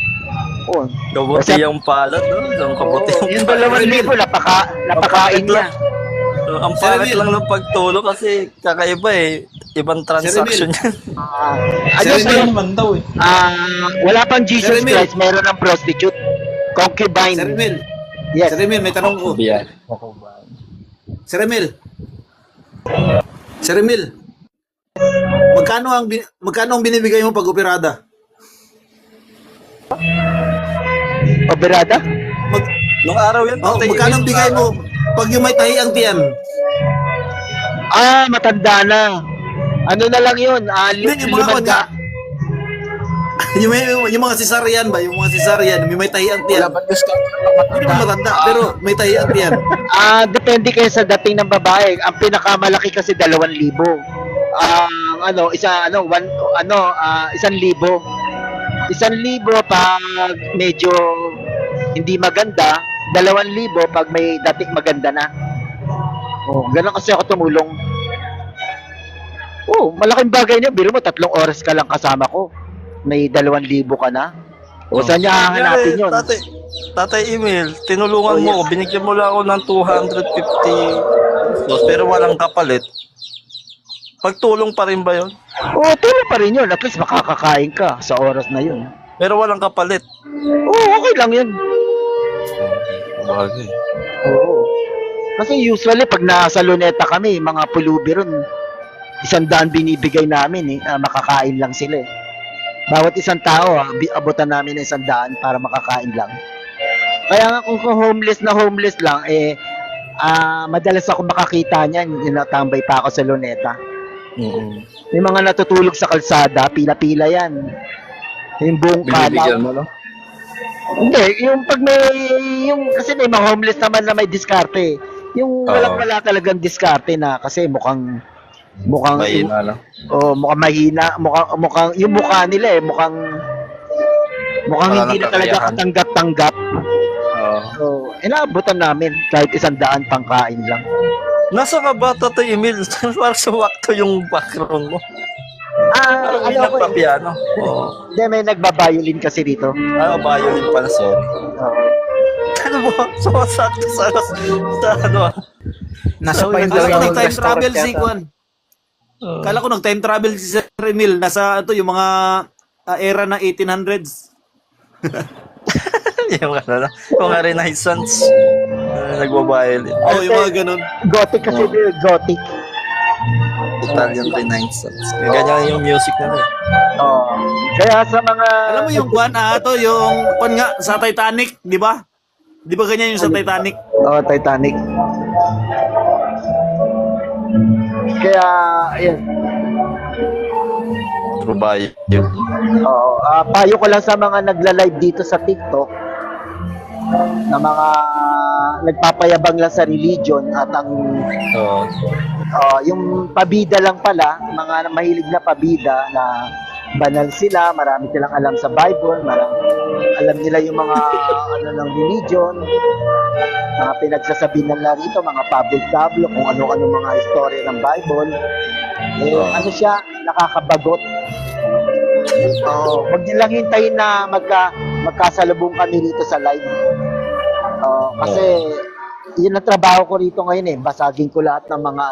Oh, Kabuti yung palad, no? Yung kabuti yung yung palad. 2,000, napakain niya. Ang pangit lang ng pagtulong kasi kakaiba eh. Ibang transaction yan. Ano Sir naman daw eh. wala pang Jesus Sir Emil. Christ, meron ng prostitute. Concubine. Sir Emil, Yes. Sir Emil, may tanong ko. Sir Emil. Sir Emil. Magkano ang binibigay mo pag operada? Oberada? Nung araw yan, tatay, Magkano ang bigay mo pag yung may tahi ang tiyan? Matanda na. Ano na lang yun? Yung mga kanya. yung mga cesarean ba? Yung mga cesarean, may tahi ang tiyan. Hindi naman matanda, pero may tahi ang tiyan. Depende kayo sa dating ng babae. Ang pinakamalaki kasi 2,000. Ang 1,000. 1,000 pag medyo hindi maganda, 2,000 pag may dating maganda na. Oh, ganun kasi ako tumulong. Oh, malaking bagay niya. Biro mo, 3 oras ka lang kasama ko. May 2,000 ka na. O, saan niya hahanapin yun? Tatay Emil, tinulungan mo ko, binigyan mo lang ako ng 250 pesos, pero walang kapalit. Pagtulong pa rin ba yun? Oo, tulong pa rin yun. At least makakakain ka sa oras na yun. Pero walang kapalit. Oo, okay lang yun. Bagay. Oo. Kasi usually, pag nasa Luneta kami, mga pulubi ron, 100 binibigay namin makakain lang sila eh. Bawat isang tao, abutan namin ng 100 para makakain lang. Kaya nga kung homeless lang, madalas ako makakita niyan, natambay pa ako sa Luneta. May mga natutulog sa kalsada, pila-pila yan. Yung buong Binibigyan kalaw. mo, no? Hindi, yung pag kasi may mga homeless naman na may diskarte. Yung wala talagang diskarte na kasi mukhang Mahina, no? mukhang mahina, mukhang yung mukha nila mukhang Wala hindi na nang talaga kakayahan. katanggap-tanggap. Oo. So, inaabutan namin kahit 100 pangkain lang. Nasa ka ba, Tatay Emil? Parang suwakto yung background mo. Parang may nagpa-piano. Oo. Hindi, may nagbabayolin kasi dito. Violin pala, sorry. Ano mo? Sumasakto sa ano? Nasa pa yung Kala ko yung nag-time restaurant travel si yata. Kwan. Kala ko nag-time travel si Sir Emil. Nasa yung mga era ng 1800s. Yung ano, yung Renaissance. Nagbabayolin. Yung mga ganun. Gothic kasi Gothic. Italian Renaissance. Ganyan yung music nila. Kaya sa mga... Alam mo yung Kwan, yung Kwan nga, sa Titanic, di ba? Di ba ganyan yung sa Titanic? Titanic. Kaya, ayun. Trubayo. Yun. Payo ko lang sa mga nagla-live dito sa TikTok na mga nagpapayabang lang sa religion at ang yung pabida lang pala, mga mahilig na pabida na banal sila, marami silang alam sa Bible, alam nila yung mga ng religion, mga pinagsasabi nila rito, mga public-tablo, kung ano-ano mga istorya ng Bible. Ano siya, nakakabagot. Huwag niyo lang hintayin na magkasalubong kami rito sa live. Kasi yun ang trabaho ko rito ngayon basagin ko lahat ng mga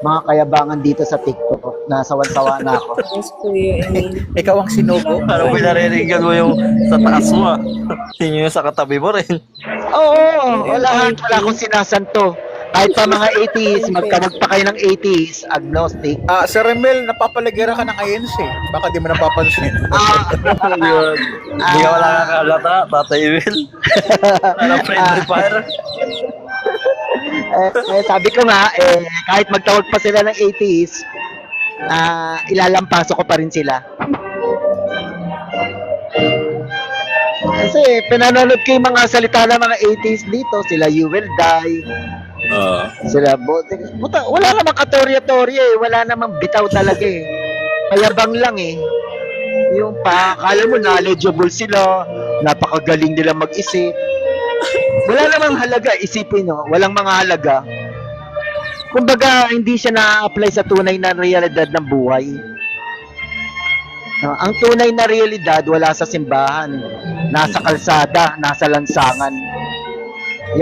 mga kayabangan dito sa TikTok. Nasawan-sawa na ako. Yes, Kuya Emil. Ikaw ang sinugo. Parang pinaririgan mo yung sa taas mo. Yun yung sa katabi mo rin. Oo, wala akong sinasanto. Kahit pa mga atheist, magkamag pa kayo ng atheist, agnostic. Sir Emil, napapaligira ka ng INC. Baka di mo napapansin. Yun. Hindi ka wala kakalata, Tatay Emil. Alam, friendly fire. Sabi ko nga, kahit magtawag pa sila ng atheist, ilalampaso ko pa rin sila. Kasi pinanonood ko yung mga salita ng mga atheist dito, sila You Will Die, sila Buta, wala namang katorya-torya eh, wala namang bitaw talaga eh. Mayabang lang eh. Yung akala mo knowledgeable sila, napakagaling nila mag-isip. Wala namang halaga, isipin nyo, walang mga halaga. Kumbaga, hindi siya na-apply sa tunay na realidad ng buhay. Ang tunay na realidad, wala sa simbahan. Nasa kalsada, nasa lansangan.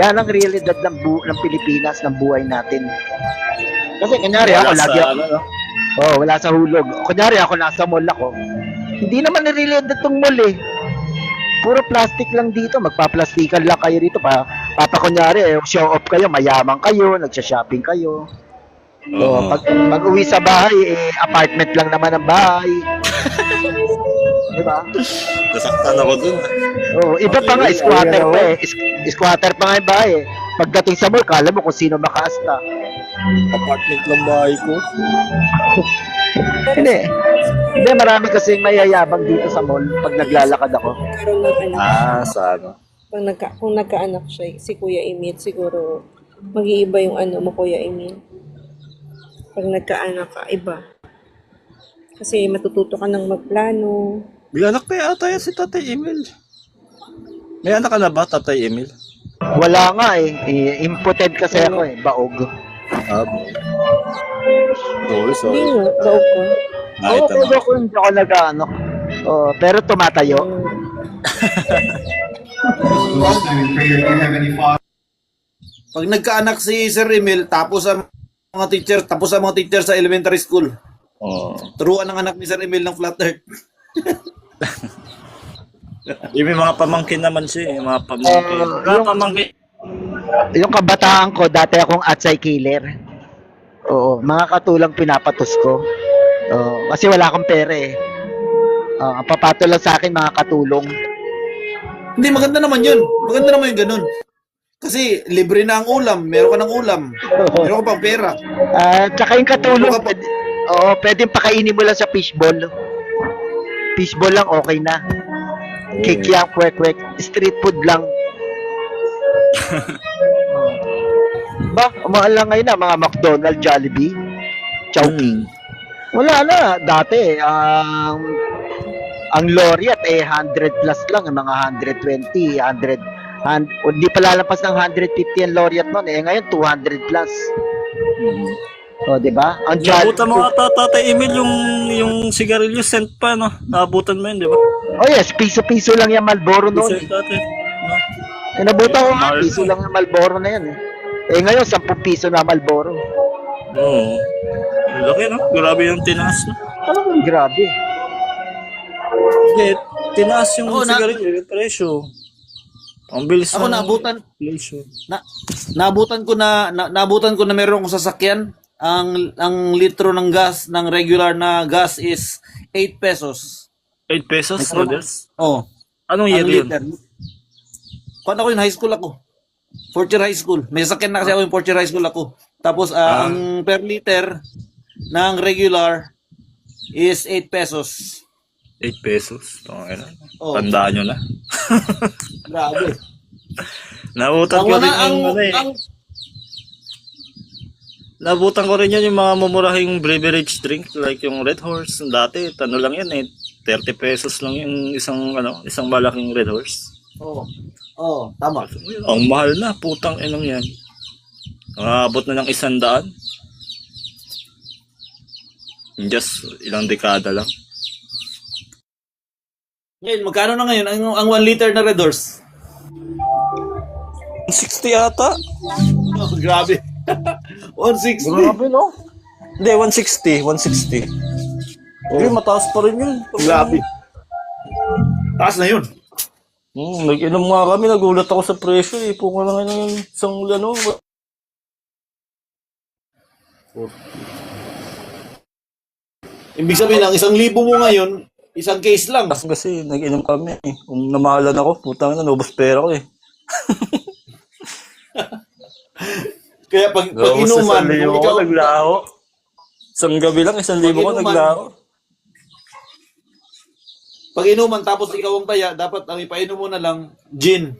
Yan ang realidad ng Pilipinas, ng buhay natin. Kasi kunyari ako, lagi ako, wala sa hulog. Kunyari ako, nasa mall ako. Hindi naman na-realidad itong mall eh. Puro plastic lang dito, magpa-plastikan lang kayo dito kunyari, show off kayo, mayaman kayo, nagsha-shopping kayo. Pag uwi sa bahay, apartment lang naman ang bahay. Diba? Nasaktan ako dun. Iba pa nga, squatter pa eh. Squatter pa nga yung bahay eh. Pagdating sa mall, kala mo kung sino makaasta. Apartment lang bahay ko. Hindi, marami kasing mayayabang dito sa mall pag naglalakad ako. Karoon ng anak. Sana. Kung nagkaanak siya, si Kuya Emil, siguro mag-iiba yung mo, Kuya Emil. Pag nagkaanak ka, iba. Kasi matututo ka ng magplano. May anak pa yata yan si Tatay Emil. May anak ka na ba, Tatay Emil? Wala nga eh. Impotent kasi ako eh. Baog. Sorry. Hindi nga, daog ko. Baog ako, hindi ako nag-anak. Pero tumatayo. Most of you prayer, do you have any father? Pag nagkaanak si Sir Emil, tapos ang mga teacher sa elementary school. Turuan ng anak ni Sir Emil ng flat earth. Yung may mga pamangkin naman siya, mga pamangkin. Yung kabataan ko, dati akong atsay killer. Mga katulang pinapatos ko. Kasi wala akong pera eh. Ang papato lang sa akin, mga katulong. Hindi, maganda naman yun. Maganda naman yung ganun. Kasi libre na ang ulam. Meron ka ng ulam. Meron ka pang pera. Tsaka yung katulong, pwedeng pakainin mo lang sa fishball. Fishball lang, okay na. Kikiyak, kwek-kwek. Street food lang. Mahal lang ngayon na mga McDonald's, Jollibee, Chowking. Wala na. Dati, ang Laureate 100 plus lang, mga 120, 100. Hindi pa lalapas ng 150 ang Laureate noon. Ngayon, 200 plus. Diba? Ang Nabutan mo ata, Tatay Emil, yung sigarilyo scent pa, no? Naabutan mo yun, di ba? Yes, piso-piso lang yung Marlboro noon. Nabutan ko nga, piso lang yung Marlboro na yan. Ngayon, 10 piso na Marlboro. Laki, no? Grabe yung tinaas, no? Grabe. Hindi, tinaas yung sigarilyo, yung presyo. Ang bilis Ako naabutan ko na meron akong sasakyan. Ang litro ng gas, ng regular na gas is 8 pesos. 8 pesos, brothers? Anong year yun? Paano ako yun? High school ako. Fourth year high school. May sasakyan na kasi ako yung fourth year high school ako. Tapos, ang per liter ng regular is 8 pesos. 8 pesos? Tandaan nyo na. Grabe. Nabutan ko rin Nabutan ko rin yan yung mga mumurahing beverage drink like yung Red Horse. Dati, lang yan 30 pesos lang yung isang malaking Red Horse. Tama. Ang mahal na, putang inang yan. Abot na ng 100. Just ilang dekada lang. Ngayon, magkano na ngayon ang 1 liter na Red Horse? 160 ata. Grabe. 160. Grabe, no? Hindi, 160. Mataas pa rin yun. Grabe. Taas na yun. Nag-inom nga kami, nagulat ako sa presyo eh. Puka na ngayon isang Ibig sabihin lang, 1,000 mo ngayon, isang case lang. Kasi nag-inom kami eh. Kung namahalan ako, putang na, nubos pera ko eh. Kaya pag Tapos inuman, 1,000 kung ko ikaw, naglaho. Isang gabi lang, 1,000 ko Pag-inuman. naglaho. pag inuman tapos ikaw ang taya, dapat ang ipainom mo na lang gin.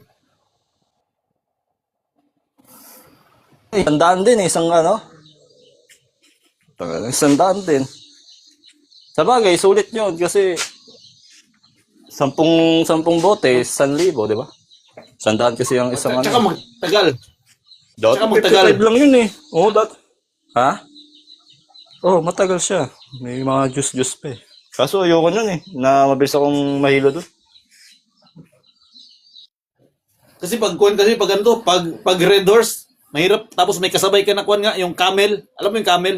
Sandaan din, isang ano. Sandaan din. Sa bagay, sulit yun kasi 10 bote, 1,000, di ba? Sandaan kasi yung isang Tsaka ano. magtagal. Dati tsaka magtagal. 55 lang yun eh. Oo, Ha? Oo, matagal siya. May mga juice pa eh. Kaso ayoko nun eh, na mabilis akong mahilo doon. Kasi pag ganito, pag Red Horse, mahirap. Tapos may kasabay ka na kuwan nga, yung camel. Alam mo yung camel?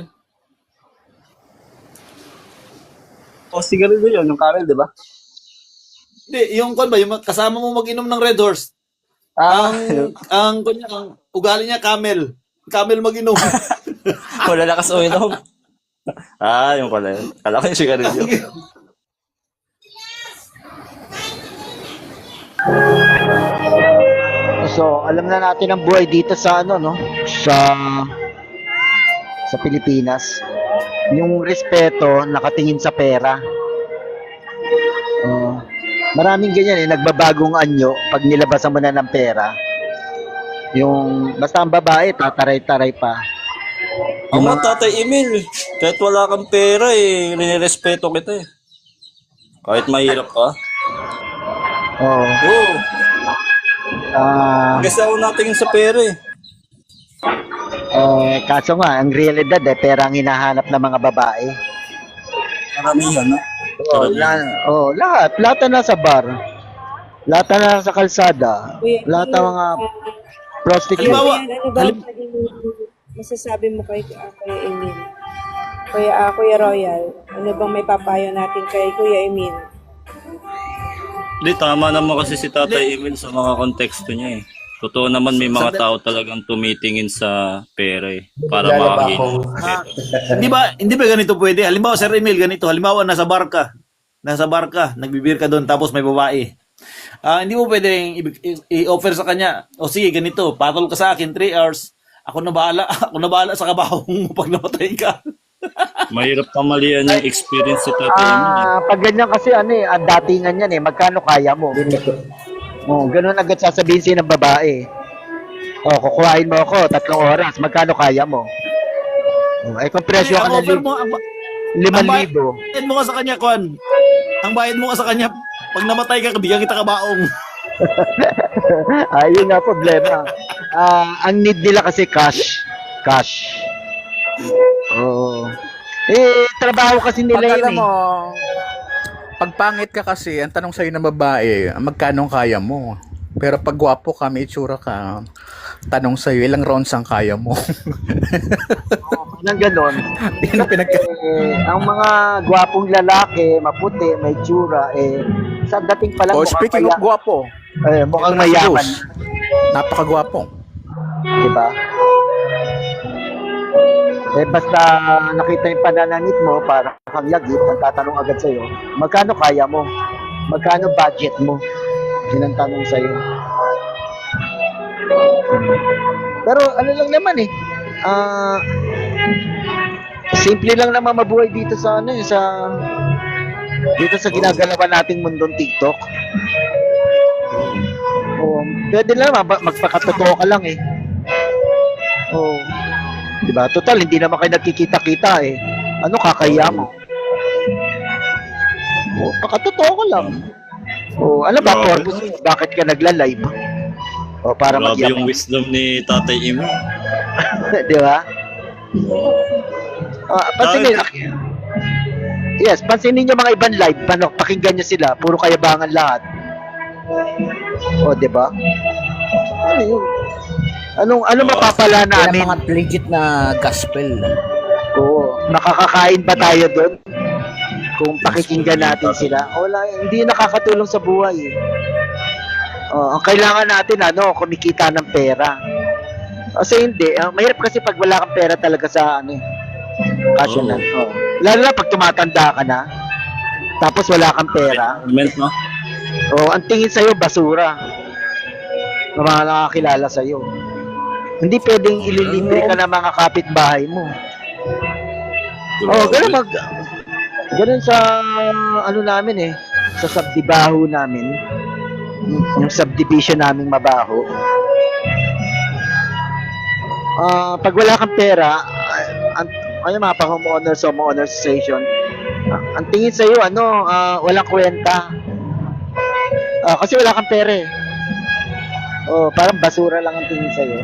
O, sigarilyo yun, yung camel, di ba? Hindi, yung kuwan ba, yung kasama mo mag-inom ng Red Horse. Ang ugali niya camel. Camel mag-inom. Wala lakas uminom. Yung pala yun. Kala ko yung sigarilyo. So, alam na natin ang buhay dito sa ano, no? Sa Pilipinas. Yung respeto nakatingin sa pera. Maraming ganyan eh, nagbabagong anyo pag nilabasan mo na ng pera. Yung, basta ang babae, tataray-taray pa. Ang mga Tatay Emil, kahit wala kang pera eh, nirespeto kita eh. Kahit mahirap ka. Oo. Oo. Kasi ako natingin sa pera eh. Kaso nga, ang realidad pera ang hinahanap ng mga babae. Karamihan na. Lahat na nasa bar. Lahat na nasa kalsada. Lahat ng mga prostitute. Halimbawa, Ano ba masasabi mo kay Emil? Kuya Royal, ano bang may papayo natin kay Kuya Emil? Hindi, tama naman kasi si Tatay Emil sa mga konteksto niya eh. Totoo naman may mga tao talagang tumitingin sa pera eh. Para makahilo. Hindi ba ganito pwede? Halimbawa, Sir Emil, ganito. Halimbawa, nasa bar ka, nagbibir ka doon, tapos may babae. Hindi mo pwedeng i-offer sa kanya, o sige, ganito, patol ka sa akin, 3 hours, ako na bahala sa kabahong mo pag namatay ka. Mahirap pamalian yung experience si Tatay Emil eh. Pag ganyan kasi ang datingan yan magkano kaya mo? Ganun agad sasabihin siya ng babae. Kukuhain mo ako 3 oras, magkano kaya mo? Kung presyo ka Ang offer ng mo, 5,000. bayad mo ka sa kanya, Kwan. Ang bayad mo ka sa kanya, pag namatay ka, bigyan kita kabaong. Ayun nga problema. Ang need nila kasi cash. Oo. Trabaho kasi nila yun mo, pag pangit ka kasi, ang tanong sa'yo ng babae, magkano kaya mo? Pero pag gwapo ka, may itsura ka, tanong sa'yo, ilang rounds ang kaya mo? Nang ganon. Yan ang Ang mga gwapong lalaki, maputi, may tsura, sa dating pa lang speaking of gwapo, mukhang mayaman. napakagwapo. Diba? Basta nakita yung pananangit mo, para kang lagit, ang tatanong agad sa'yo, magkano kaya mo? Magkano budget mo? Yun ang tanong sa'yo. Pero ano lang naman simple lang naman mabuhay dito sa dito sa ginagalawan nating mundong TikTok. Pwede lang magpakatotoo ka lang diba? Total, hindi naman kayo nagkikita-kita Ano kakaya mo? Pakatotoo ka lang. Ano ba purpose mo? Bakit ka nagla-live? Para Grabe yung magyaman. wisdom ni Tatay Emil. Di ba? Pansinin. Yes, pansinin niyo mga ibang live. Pakinggan niyo sila. Puro kayabangan lahat. Di ba? Ano yun? Anong mapapala namin? Mga legit na gospel. Nakakakain ba tayo doon? Kung pakikinggan natin sila. Wala, hindi nakakatulong sa buhay. Ang kailangan natin, kumikita ng pera. Kasi hindi. Mahirap kasi pag wala kang pera talaga sa kasya na. Lalo na pag tumatanda ka na. Tapos wala kang pera. No? Ang tingin sa'yo, basura. Ng mga nakakilala sa'yo. Hindi pwedeng ililibre ka ng mga kapitbahay mo. Oh, ganun sa ano namin sa subdibaho namin. Yung subdivision naming mabaho. Pag wala kang pera, ano mga pa homeowners o homeowner association, ang tingin sa iyo walang kwenta. Kasi wala kang pera eh. Parang basura lang ang tingin sa iyo.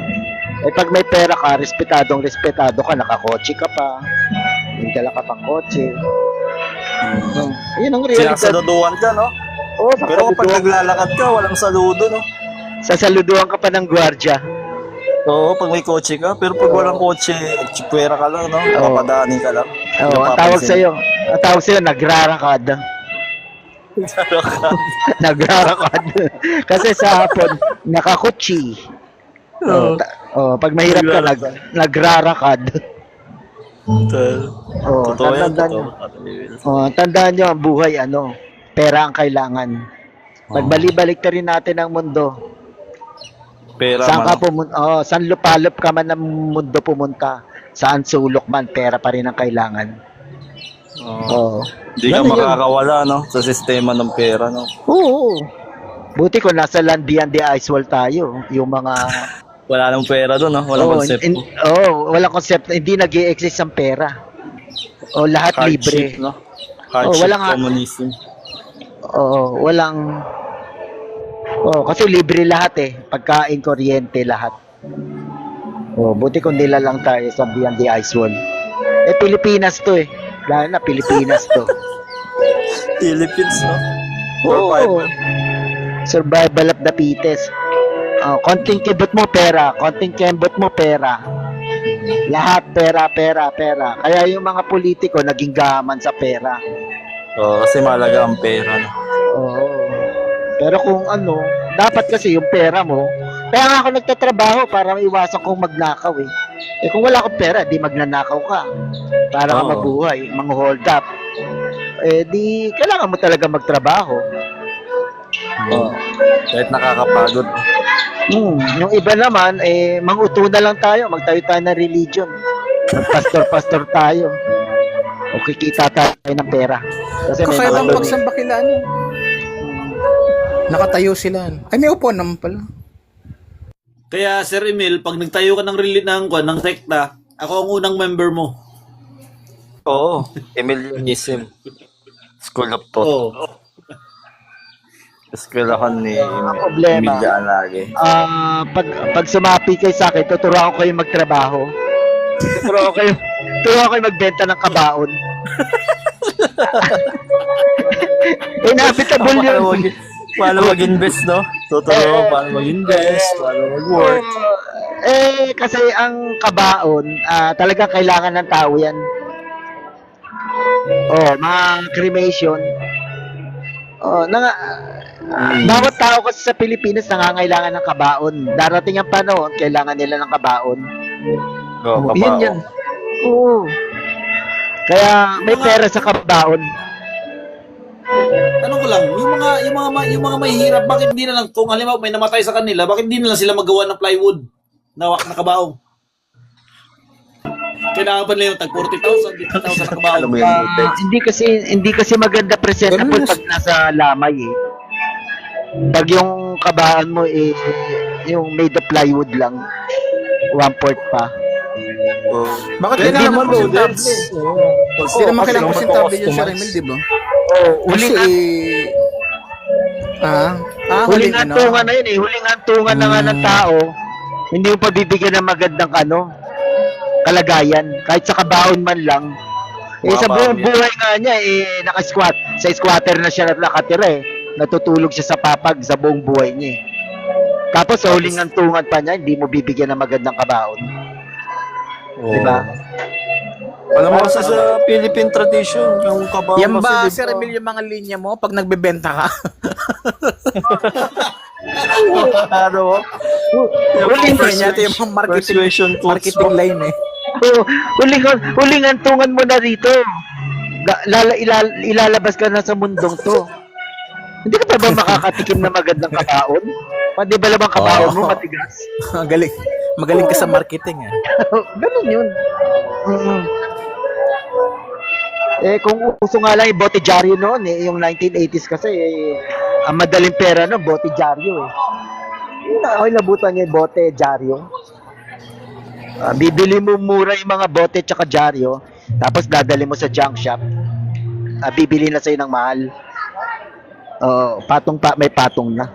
Pag may pera ka, respetado ka, nakakotse ka pa. May dala ka pang kotse. Yun ang realidad. Sinasaluduan ka, no? Pero pag naglalakad ka, walang saludo, no? Sasaluduan ka pa ng gwardiya. Oo, pag may kotse ka. Pero pag walang kotse, chipwera ka lang, no? Papadaanin ka lang. Ang tawag sa'yo, nagrarakad. Nagrarakad. Kasi sa hapon, nakakutsi. Pag mahirap ka, nagrarakad. Totoo yan, Tandaan nyo ang buhay, pera ang kailangan. Pagbalik-balik rin natin ang mundo. Pera Saan ka man. pumunta? Saan lupalop ka man ng mundo pumunta? Saan sulok man, pera pa rin ang kailangan. Hindi ka Ganun yun. makakawala, no? Sa sistema ng pera, no? Oo. Buti kung nasa land beyond the ice wall tayo, yung mga Wala nang pera doon, no? Walang konsepto. walang konsepto, hindi nag-i-exist ang pera. Lahat libre. Hardship, no? Hardship, walang communism. Walang kasi libre lahat pagkain, kuryente, lahat. Buti kung nila lang tayo sa beyond the ice wall. Pilipinas to lalo na Pilipinas to. Philippines, no? Survival of the fittest. Konting kibot mo pera, konting kembot mo pera. Lahat pera. Kaya yung mga politiko naging gaman sa pera. Kasi mahalaga ang pera, no? Pero kung dapat kasi yung pera mo, kaya nga ako nagtatrabaho para maiwasan kong magnakaw kung wala akong pera, di magnanakaw ka. Para ka mabuhay, hold up. Di kailangan mo talaga magtrabaho. Kahit nakakapagod. Yung iba naman, manguto na lang tayo, magtayo tayo ng religion. Pastor tayo. O kikita tayo ng pera. Kasi may Kakailang mga pagsamba kila nakatayo sila. Ay, may upo naman pala. Kaya Sir Emil, pag nagtayo ka ng sekta, ako ang unang member mo. Oo. Emilianism. School of Thought. Eskwelahan ni problema. Emilia Alage. Pag sumapi kayo sa akin, tuturuan ko kayo magtrabaho. Tuturuan ko kayo magbenta ng kabaon. Inevitable yun. Paano mag-invest, no? Totoo, paano mag-invest, paano mag-work. Kasi ang kabaon, talaga kailangan ng tao yan. Mga cremation. Bawat tao kasi sa Pilipinas nangangailangan ng kabaon. Darating ang panahon, kailangan nila ng kabaon. Kabaon. Yan. Oo. Kaya may pera sa kabaon. Ano ko lang, yung mga mahihirap, bakit hindi na lang, kung halimbawa may namatay sa kanila, bakit hindi na lang sila magawa ng plywood na nakabaong? Kailangan pa nila yung tag 40,000, 50,000 na kabaong. Hindi kasi maganda presentable pag nasa lamay Pag yung kabahan mo yung made of plywood lang, 1/4 pa. Bakit kailangan mo presentable? Hindi naman kailangan presentable yung Sir Emil, di ba? Huling hantungan na yun huling hantungan na nga ng tao, hindi mo pabibigyan ng magandang kalagayan, kahit sa kabaon man lang. Sa buong buhay nga niya, naka-squat. Sa squatter na siya nakatira natutulog siya sa papag sa buong buhay niya Tapos sa huling hantungan pa niya, hindi mo bibigyan ng magandang kabaon. Diba? Alam mo kasi sa Philippine tradition, yung kabaong Yan ba, kasi, Sir Emil, yung mga linya mo pag nagbebenta ka? ano? Huling niya, ito yung mga marketing line Huling hantungan mo na rito. Ilalabas ka na sa mundong to. Hindi ka pa ba makakatikim na magandang kabaon? Pwede ba lamang kabaon mo matigas? Galing. Magaling ka sa marketing eh. Ganun yun. Mm. Kung uso nga lang yung bote dyaryo noon, yung 1980s kasi, ang madaling pera no, bote dyaryo eh. Ako'y nabutan niya yung bote dyaryo. Bibili mo mura yung mga bote tsaka dyaryo, tapos dadali mo sa junk shop. Bibili na sa'yo ng mahal. May patong na.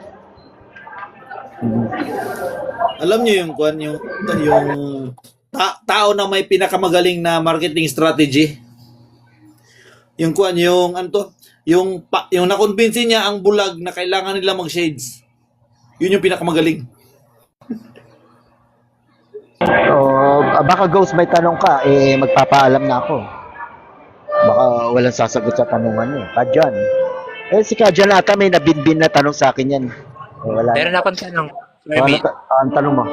Alam niyo yung tao na may pinakamagaling na marketing strategy. Yung yung na-convince niya ang bulag na kailangan nila mag-shades. Yun yung pinakamagaling. Baka Ghost, may tanong ka, magpapaalam na ako. Baka walang sasagot sa tanungan niyo. Kadyan. Si Kadyan ata may nabinbin na tanong sa akin yan. Wala. Meron akong tanong. Ang tanong mo?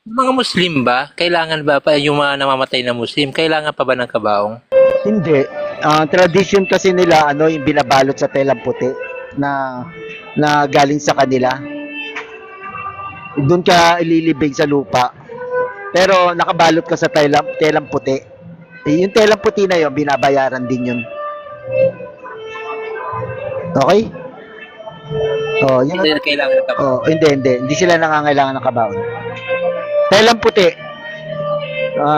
Mga Muslim ba, kailangan ba pa yung mga namamatay na Muslim, kailangan pa ba ng kabaong? Hindi. Tradition kasi nila, yung binabalot sa telang puti na galing sa kanila. Doon ka ililibing sa lupa. Pero nakabalot ka sa telang puti. Yung telang puti na yun, binabayaran din yun. Okay? Hindi kailangan ng kabaong. Hindi sila nangangailangan ng kabaon. Telang puti.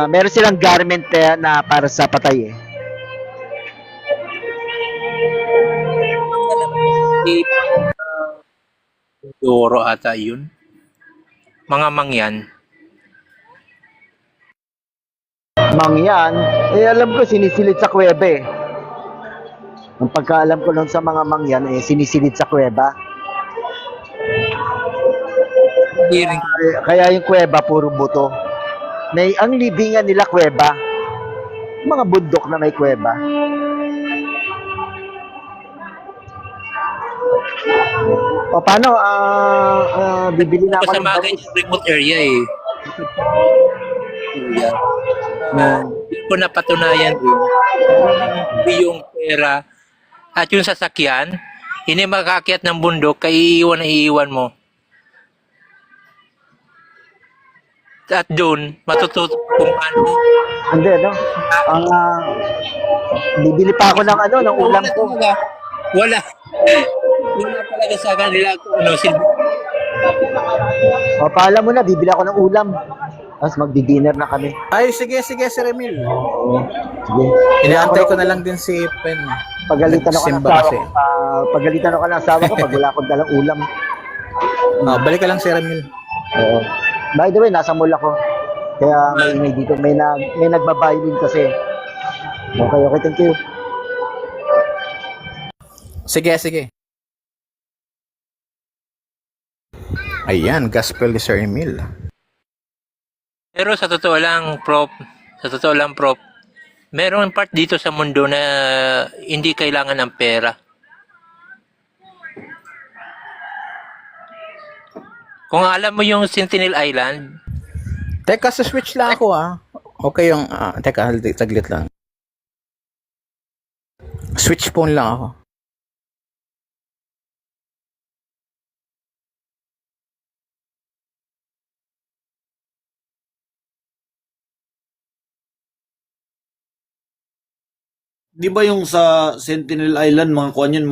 Meron silang garment na para sa patay eh. Doro ata yun. Mga mangyan. Mangyan, alam ko sinisilid sa kuweba eh. Ang pagkaalam ko nun sa mga mangyan, sinisilid sa kuweba. Kaya yung kuweba, puro buto. Ang libingan nila kuweba. Mga bundok na may kuweba. Paano? Bibili na ako ng Kasama kayo yung remote area eh. Hindi ko napatunayan din yung pera at yung sasakyan, hindi makakakyat ng bundok, kaya iiwan mo. At doon, matututo kung ano. Hindi, no? Bibili pa ako ng ulam ko. Wala. Wala talaga sa kanila kung silbi. Paalam mo na, bibili ako ng ulam. Tapos magdi-dinner na kami. Ay, sige, Sir Emil. Sige. Inaantay ko na lang din si Pen. Pagalitan ako ng Nagsimba asawa kasi. ko. Pagalitan ako ng asawa ko pag wala akong dalang ulam. Balik ka lang, Sir Emil. Oo. By the way, nasa mall ako. Kaya may ingay dito. May nagbabaylin kasi. Okay, thank you. Sige. Ayan, gospel ni Sir Emil. Pero sa totoo lang, Prof, meron part dito sa mundo na hindi kailangan ng pera. Kung alam mo yung Sentinel Island, Teka, switch lang ako Okay yung, teka, saglit lang. Switch phone lang ako. Di ba yung sa Sentinel Island, mga kuan yun,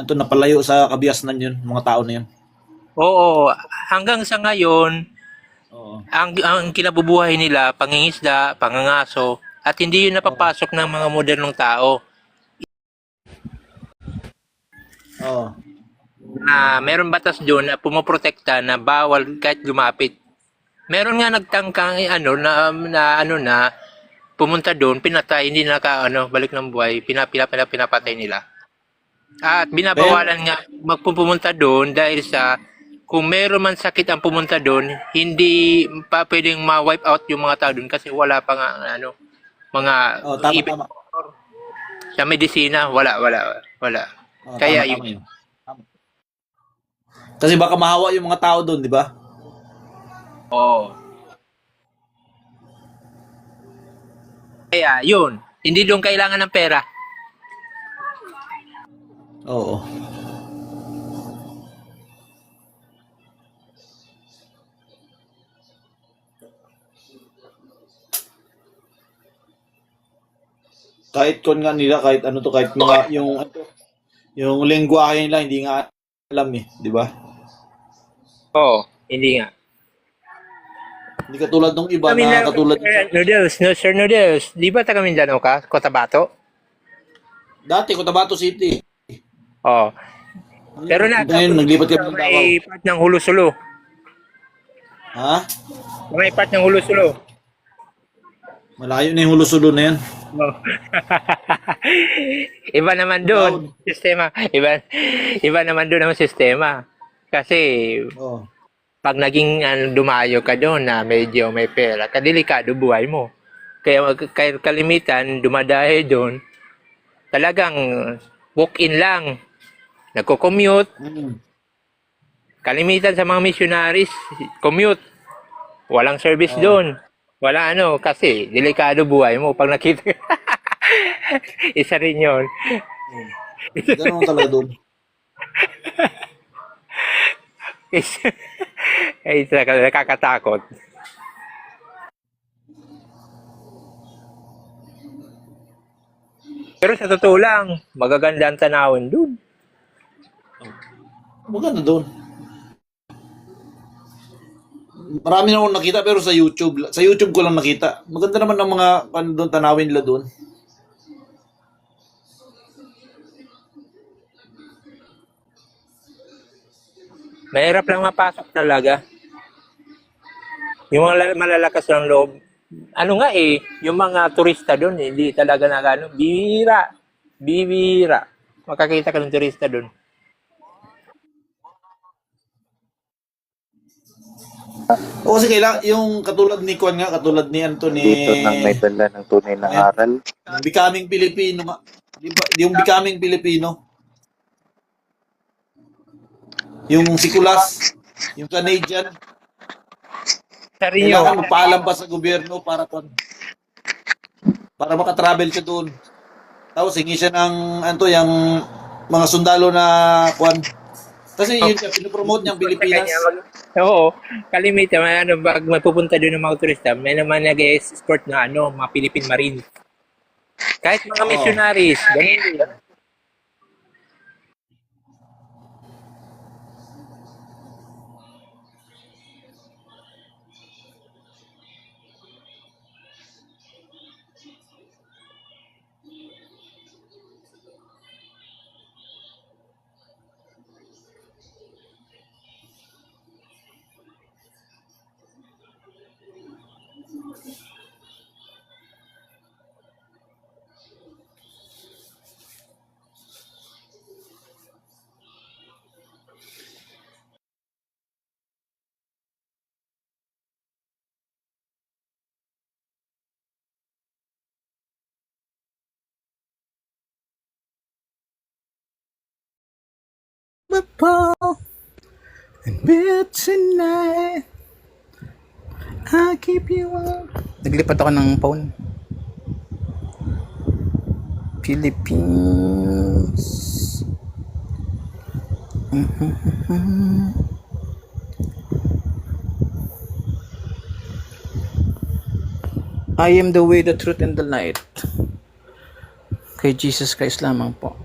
napalayo sa kabiasnan yun, mga tao na yun. oo, hanggang sa ngayon, Oo. ang kinabubuhay nila, pangingisda, pangangaso, at hindi yun napapasok ng mga modernong tao. Oo. Meron batas doon na pumoprotekta na bawal kahit lumapit. Meron nga nagtangkang na pumunta doon, pinatay, hindi balik ng buhay, pinapatay nila. At binabawalan nga magpupunta doon dahil sa kung meron man sakit ang pumunta doon, hindi pa pwedeng ma-wipe out yung mga tao doon kasi wala pa nga mga Tama. sa medisina, wala. Kaya Tama yun. Tama. Kasi baka mahawa yung mga tao doon, di ba? Oo. Kaya yun, hindi doon kailangan ng pera. Oo. kahit kon nga nila, kahit ano to, kahit mga, yung lengguwahe nila, hindi nga alam eh, di ba? Oo, hindi nga. Hindi katulad ng iba Kami na na, katulad Noodles, no, Sir Noodles, di ba taga Mindanao ka? Cotabato? dati, Cotabato City. Oo. Pero na, Ngayon, naglipat kami ng Davao. may part ng Hulusulo. Ha? May part ng Hulusulo. Malayo na yung hulusulo na yan. Oh. Iba naman doon, sistema. Iba naman doon ang sistema. Kasi Oh. pag naging dumayo ka doon na medyo may pera, kadelikado buhay mo. Kaya kalimitan, dumadahe doon, talagang walk-in lang. Nagko-commute. Mm. Kalimitan sa mga missionaries, commute. Walang service doon. Wala kasi delikado buhay mo pag nakita. Isa rin yun. Ganun talaga doon. Ay, nakakatakot. Pero sa totoo lang, magaganda ang tanawin doon. Maganda doon. Marami na akong nakita pero sa YouTube. Sa YouTube ko lang nakita. Maganda naman ang mga doon, tanawin nila doon. Mahirap lang mapasok talaga. Yung mga malalakas ng loob. Yung mga turista doon, hindi talaga bibira. Makakita ka ng turista doon. O kasi yung katulad ni Kwan nga, katulad ni Anthony. Dito nang may dala ng tunay na aral. Yung Becoming Filipino nga. Yung Becoming Filipino. Yung Sikulas. Yung Canadian. Sarinyo. Kailangan magpaalam pa sa gobyerno para makatravel siya doon. Tapos hingi siya ng yung mga sundalo na Kwan. Kasi yun siya, pinopromote niyang Pilipinas. Oo, kalimitan, pag mapupunta doon ng mga turista, may naman nag-escort na mga Philippine Marines. Kahit mga missionaries, ganun din. And bed tonight, I keep you up. Naglipat ako ng phone. Philippines. I am the way, the truth, and the light. Kay Jesus Christ lamang po.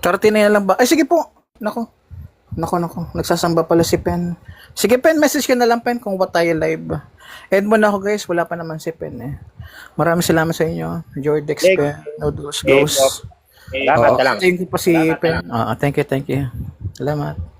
Karti na yan lang ba? Ay, sige po. Nako. Nagsasamba pala si Pen. Sige, Pen. Message ka na lang, Pen, kung what tayo live. End mo na ako, guys. Wala pa naman si Pen, eh. Maraming salamat sa inyo. Jordex, Pen, Noodles, Ghost. Salamat. Thank you po si Pen. Thank you. Salamat.